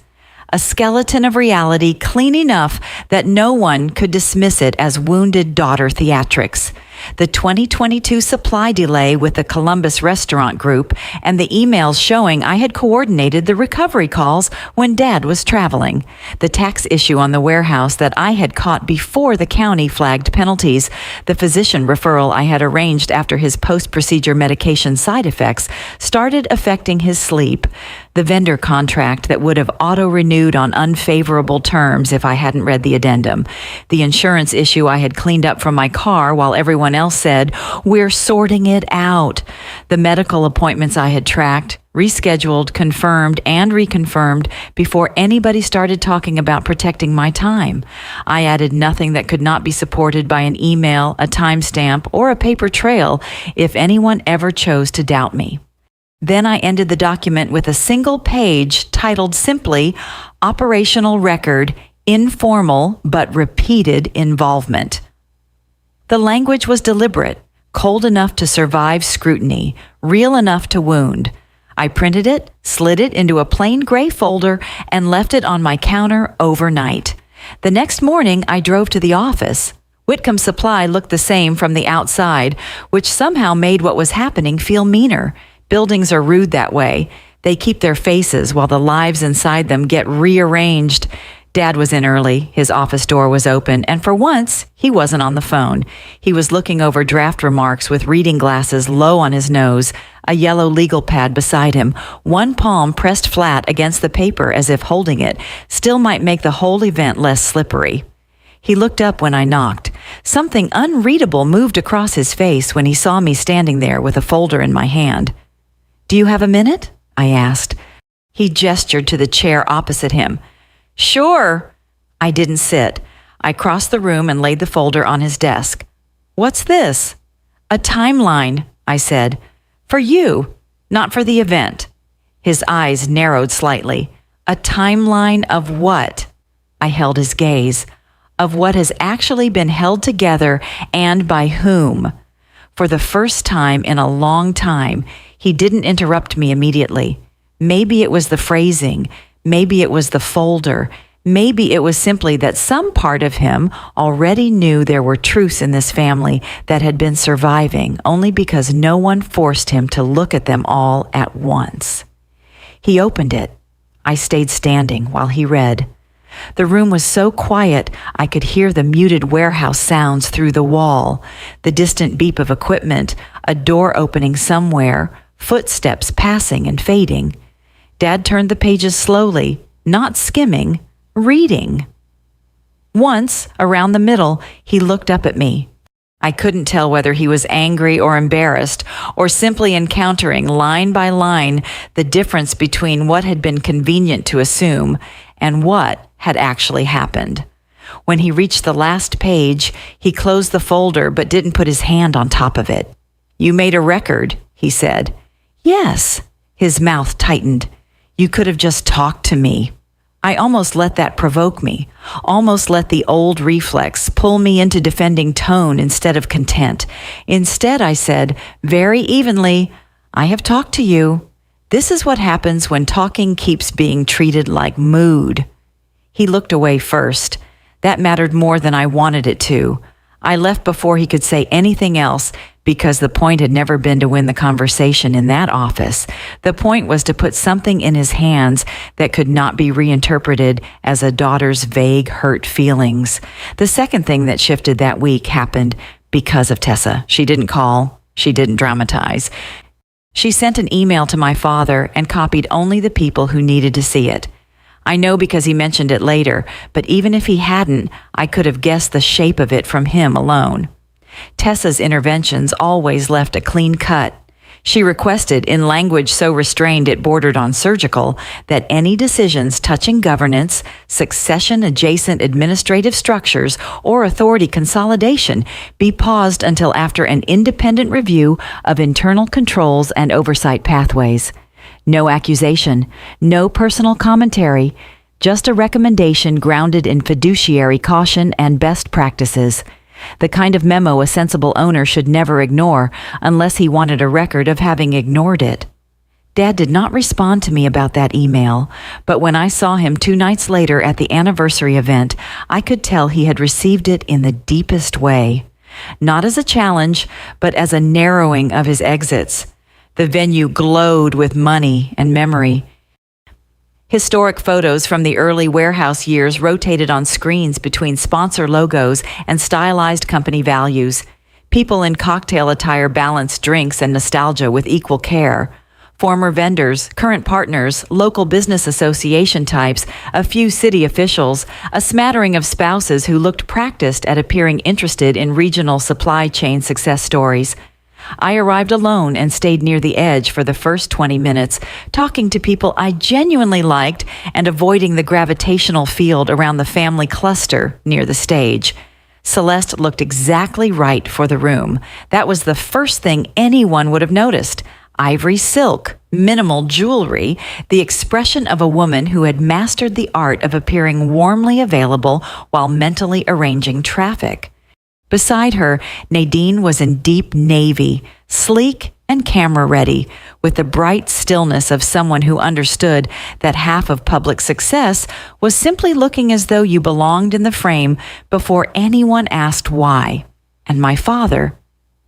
a skeleton of reality clean enough that no one could dismiss it as wounded daughter theatrics. The 2022 supply delay with the Columbus Restaurant Group and the emails showing I had coordinated the recovery calls when Dad was traveling. The tax issue on the warehouse that I had caught before the county flagged penalties. The physician referral I had arranged after his post-procedure medication side effects started affecting his sleep. The vendor contract that would have auto-renewed on unfavorable terms if I hadn't read the addendum. The insurance issue I had cleaned up from my car while everyone else said, "We're sorting it out." The medical appointments I had tracked, rescheduled, confirmed, and reconfirmed before anybody started talking about protecting my time. I added nothing that could not be supported by an email, a timestamp, or a paper trail if anyone ever chose to doubt me. Then I ended the document with a single page titled simply, Operational Record, Informal but Repeated Involvement. The language was deliberate, cold enough to survive scrutiny, real enough to wound. I printed it, slid it into a plain gray folder, and left it on my counter overnight. The next morning, I drove to the office. Whitcomb Supply looked the same from the outside, which somehow made what was happening feel meaner. Buildings are rude that way. They keep their faces while the lives inside them get rearranged. Dad was in early, his office door was open, and for once, he wasn't on the phone. He was looking over draft remarks with reading glasses low on his nose, a yellow legal pad beside him, one palm pressed flat against the paper as if holding it, still might make the whole event less slippery. He looked up when I knocked. Something unreadable moved across his face when he saw me standing there with a folder in my hand. "Do you have a minute?" I asked. He gestured to the chair opposite him. "Sure." I didn't sit. I crossed the room and laid the folder on his desk. "What's this?" "A timeline," I said. "For you, not for the event." His eyes narrowed slightly. "A timeline of what?" I held his gaze. "Of what has actually been held together and by whom." For the first time in a long time, he didn't interrupt me immediately. Maybe it was the phrasing. Maybe it was the folder. Maybe it was simply that some part of him already knew there were truths in this family that had been surviving only because no one forced him to look at them all at once. He opened it. I stayed standing while he read. The room was so quiet I could hear the muted warehouse sounds through the wall, the distant beep of equipment, a door opening somewhere, footsteps passing and fading. Dad turned the pages slowly, not skimming, reading. Once, around the middle, he looked up at me. I couldn't tell whether he was angry or embarrassed, or simply encountering line by line the difference between what had been convenient to assume and what had actually happened. When he reached the last page, he closed the folder but didn't put his hand on top of it. "You made a record," he said. "Yes." His mouth tightened. "You could have just talked to me." I almost let that provoke me, almost let the old reflex pull me into defending tone instead of content. Instead, I said, very evenly, "I have talked to you. This is what happens when talking keeps being treated like mood." He looked away first. That mattered more than I wanted it to. I left before he could say anything else because the point had never been to win the conversation in that office. The point was to put something in his hands that could not be reinterpreted as a daughter's vague hurt feelings. The second thing that shifted that week happened because of Tessa. She didn't call. She didn't dramatize. She sent an email to my father and copied only the people who needed to see it. I know because he mentioned it later, but even if he hadn't, I could have guessed the shape of it from him alone. Tessa's interventions always left a clean cut. She requested, in language so restrained it bordered on surgical, that any decisions touching governance, succession-adjacent administrative structures, or authority consolidation be paused until after an independent review of internal controls and oversight pathways. No accusation, no personal commentary, just a recommendation grounded in fiduciary caution and best practices. The kind of memo a sensible owner should never ignore unless he wanted a record of having ignored it. Dad did not respond to me about that email, but when I saw him 2 nights later at the anniversary event, I could tell he had received it in the deepest way. Not as a challenge, but as a narrowing of his exits. The venue glowed with money and memory. Historic photos from the early warehouse years rotated on screens between sponsor logos and stylized company values. People in cocktail attire balanced drinks and nostalgia with equal care. Former vendors, current partners, local business association types, a few city officials, a smattering of spouses who looked practiced at appearing interested in regional supply chain success stories. I arrived alone and stayed near the edge for the first 20 minutes, talking to people I genuinely liked and avoiding the gravitational field around the family cluster near the stage. Celeste looked exactly right for the room. That was the first thing anyone would have noticed. Ivory silk, minimal jewelry, the expression of a woman who had mastered the art of appearing warmly available while mentally arranging traffic. Beside her, Nadine was in deep navy, sleek and camera-ready, with the bright stillness of someone who understood that half of public success was simply looking as though you belonged in the frame before anyone asked why. And my father,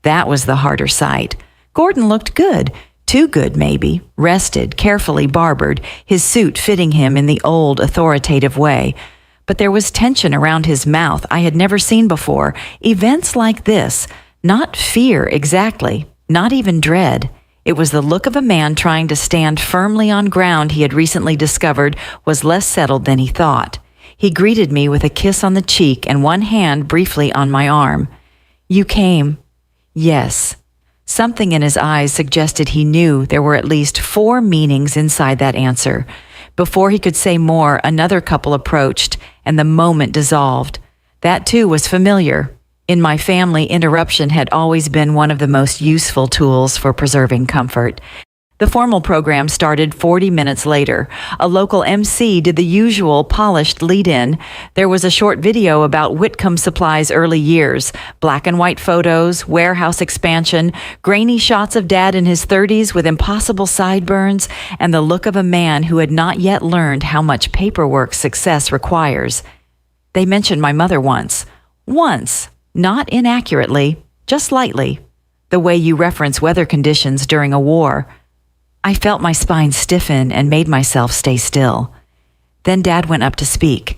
that was the harder sight. Gordon looked good, too good maybe, rested, carefully barbered, his suit fitting him in the old authoritative way. But there was tension around his mouth I had never seen before. Events like this, not fear exactly, not even dread. It was the look of a man trying to stand firmly on ground he had recently discovered was less settled than he thought. He greeted me with a kiss on the cheek and one hand briefly on my arm. "You came." "Yes." Something in his eyes suggested he knew there were at least 4 meanings inside that answer. Before he could say more, another couple approached, and the moment dissolved. That too was familiar. In my family, interruption had always been one of the most useful tools for preserving comfort. The formal program started 40 minutes later. A local MC did the usual polished lead-in. There was a short video about Whitcomb Supply's early years, black and white photos, warehouse expansion, grainy shots of Dad in his 30s with impossible sideburns, and the look of a man who had not yet learned how much paperwork success requires. They mentioned my mother once, not inaccurately, just lightly, the way you reference weather conditions during a war. I felt my spine stiffen and made myself stay still. Then Dad went up to speak.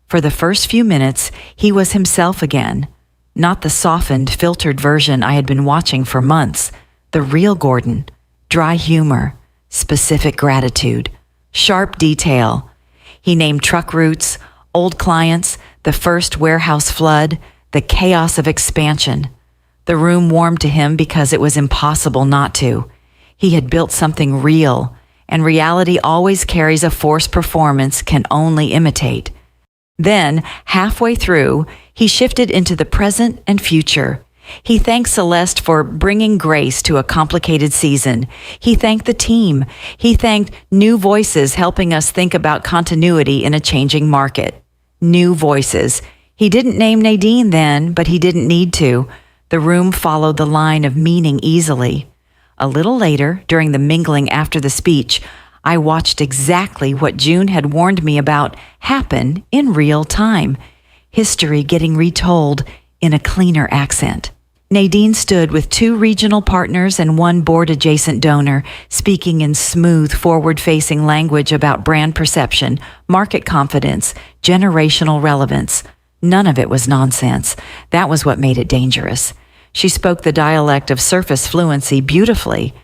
For the first few minutes, he was himself again. Not the softened, filtered version I had been watching for months. The real Gordon. Dry humor, specific gratitude, sharp detail. He named truck routes, old clients, the first warehouse flood, the chaos of expansion. The room warmed to him because it was impossible not to. He had built something real, and reality always carries a force performance can only imitate. Then, halfway through, he shifted into the present and future. He thanked Celeste for bringing grace to a complicated season. He thanked the team. He thanked new voices helping us think about continuity in a changing market. New voices. He didn't name Nadine then, but he didn't need to. The room followed the line of meaning easily. A little later, during the mingling after the speech, I watched exactly what June had warned me about happen in real time. History getting retold in a cleaner accent. Nadine stood with 2 regional partners and 1 board-adjacent donor, speaking in smooth, forward-facing language about brand perception, market confidence, generational relevance. None of it was nonsense. That was what made it dangerous. She spoke the dialect of surface fluency beautifully.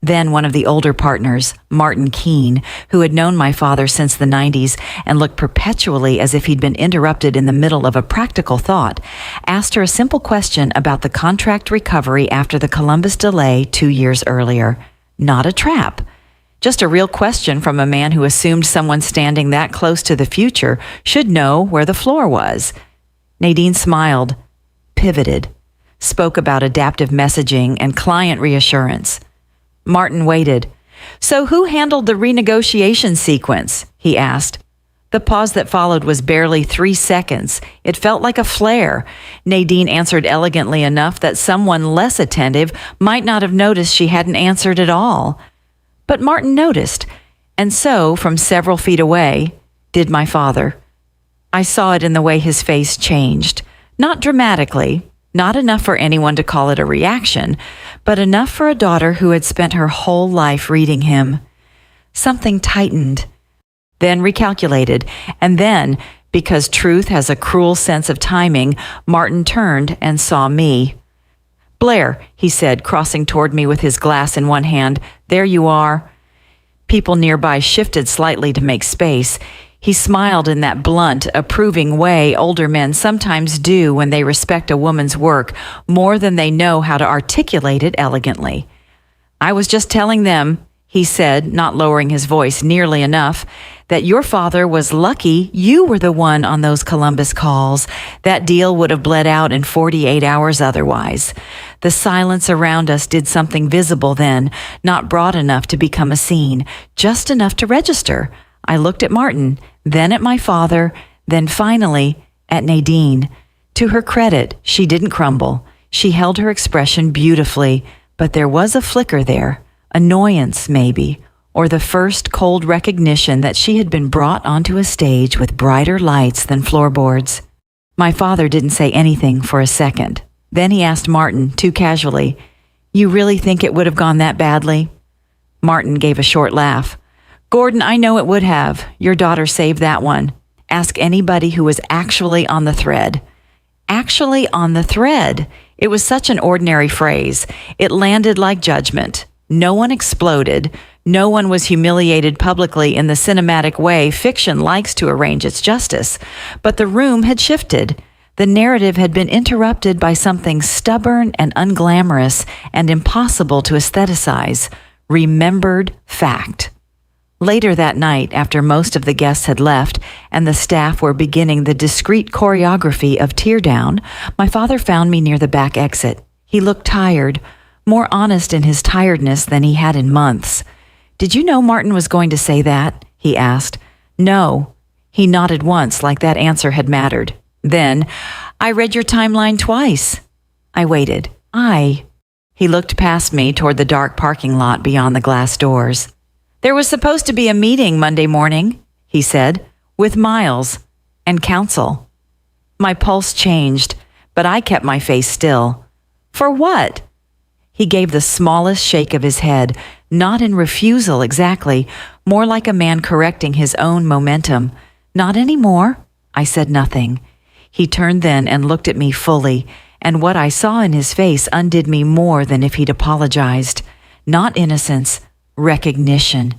Then one of the older partners, Martin Keene, who had known my father since the 90s and looked perpetually as if he'd been interrupted in the middle of a practical thought, asked her a simple question about the contract recovery after the Columbus delay 2 years earlier. Not a trap. Just a real question from a man who assumed someone standing that close to the future should know where the floor was. Nadine smiled, pivoted, spoke about adaptive messaging and client reassurance. Martin waited. "So who handled the renegotiation sequence?" he asked. The pause that followed was barely 3 seconds. It felt like a flare. Nadine answered elegantly enough that someone less attentive might not have noticed she hadn't answered at all. But Martin noticed, and so, from several feet away, did my father. I saw it in the way his face changed. Not dramatically, not enough for anyone to call it a reaction, but enough for a daughter who had spent her whole life reading him. Something tightened, then recalculated, and then, because truth has a cruel sense of timing, Martin turned and saw me. "Blair," he said, crossing toward me with his glass in one hand, "there you are." People nearby shifted slightly to make space. He smiled in that blunt, approving way older men sometimes do when they respect a woman's work more than they know how to articulate it elegantly. "I was just telling them," he said, not lowering his voice nearly enough, "that your father was lucky you were the one on those Columbus calls. That deal would have bled out in 48 hours otherwise. The silence around us did something visible then, not broad enough to become a scene, just enough to register. I looked at Martin, then at my father, then finally at Nadine. To her credit, she didn't crumble. She held her expression beautifully, but there was a flicker there, annoyance maybe, or the first cold recognition that she had been brought onto a stage with brighter lights than floorboards. My father didn't say anything for a second. Then he asked Martin, too casually, "You really think it would have gone that badly?" Martin gave a short laugh. "Gordon, I know it would have. Your daughter saved that one. Ask anybody who was actually on the thread." Actually on the thread. It was such an ordinary phrase. It landed like judgment. No one exploded. No one was humiliated publicly in the cinematic way fiction likes to arrange its justice. But the room had shifted. The narrative had been interrupted by something stubborn and unglamorous and impossible to aestheticize. Remembered fact. Later that night, after most of the guests had left and the staff were beginning the discreet choreography of teardown, my father found me near the back exit. He looked tired, more honest in his tiredness than he had in months. "Did you know Martin was going to say that?" he asked. "No." He nodded once, like that answer had mattered. Then, "I read your timeline twice." I waited. He looked past me toward the dark parking lot beyond the glass doors. "There was supposed to be a meeting Monday morning," he said, "with Miles and counsel." My pulse changed, but I kept my face still. "For what?" He gave the smallest shake of his head, not in refusal exactly, more like a man correcting his own momentum. "Not anymore." I said nothing. He turned then and looked at me fully, and what I saw in his face undid me more than if he'd apologized. Not innocence, recognition.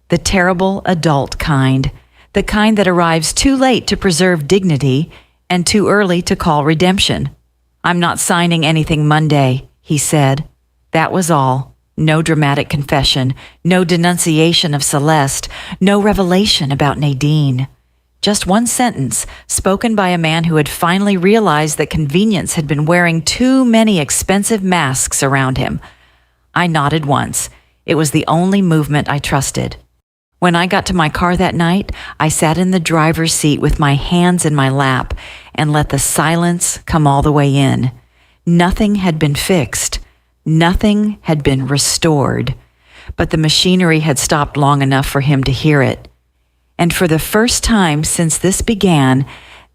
The terrible adult kind. The kind that arrives too late to preserve dignity and too early to call redemption. "I'm not signing anything Monday," he said. That was all. No dramatic confession, no denunciation of Celeste, no revelation about Nadine. Just one sentence, spoken by a man who had finally realized that convenience had been wearing too many expensive masks around him. I nodded once. It was the only movement I trusted. When I got to my car that night, I sat in the driver's seat with my hands in my lap and let the silence come all the way in. Nothing had been fixed. Nothing had been restored. But the machinery had stopped long enough for him to hear it. And for the first time since this began,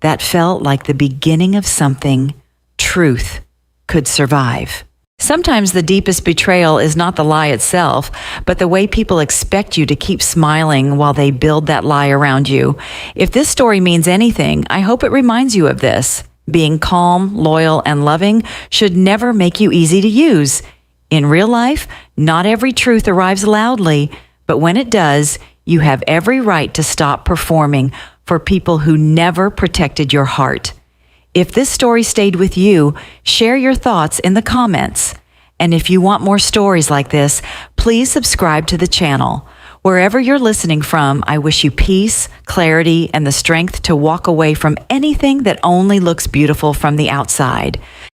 that felt like the beginning of something truth could survive. Sometimes the deepest betrayal is not the lie itself, but the way people expect you to keep smiling while they build that lie around you. If this story means anything, I hope it reminds you of this. Being calm, loyal, and loving should never make you easy to use. In real life, not every truth arrives loudly, but when it does, you have every right to stop performing for people who never protected your heart. If this story stayed with you, share your thoughts in the comments. And if you want more stories like this, please subscribe to the channel. Wherever you're listening from, I wish you peace, clarity, and the strength to walk away from anything that only looks beautiful from the outside.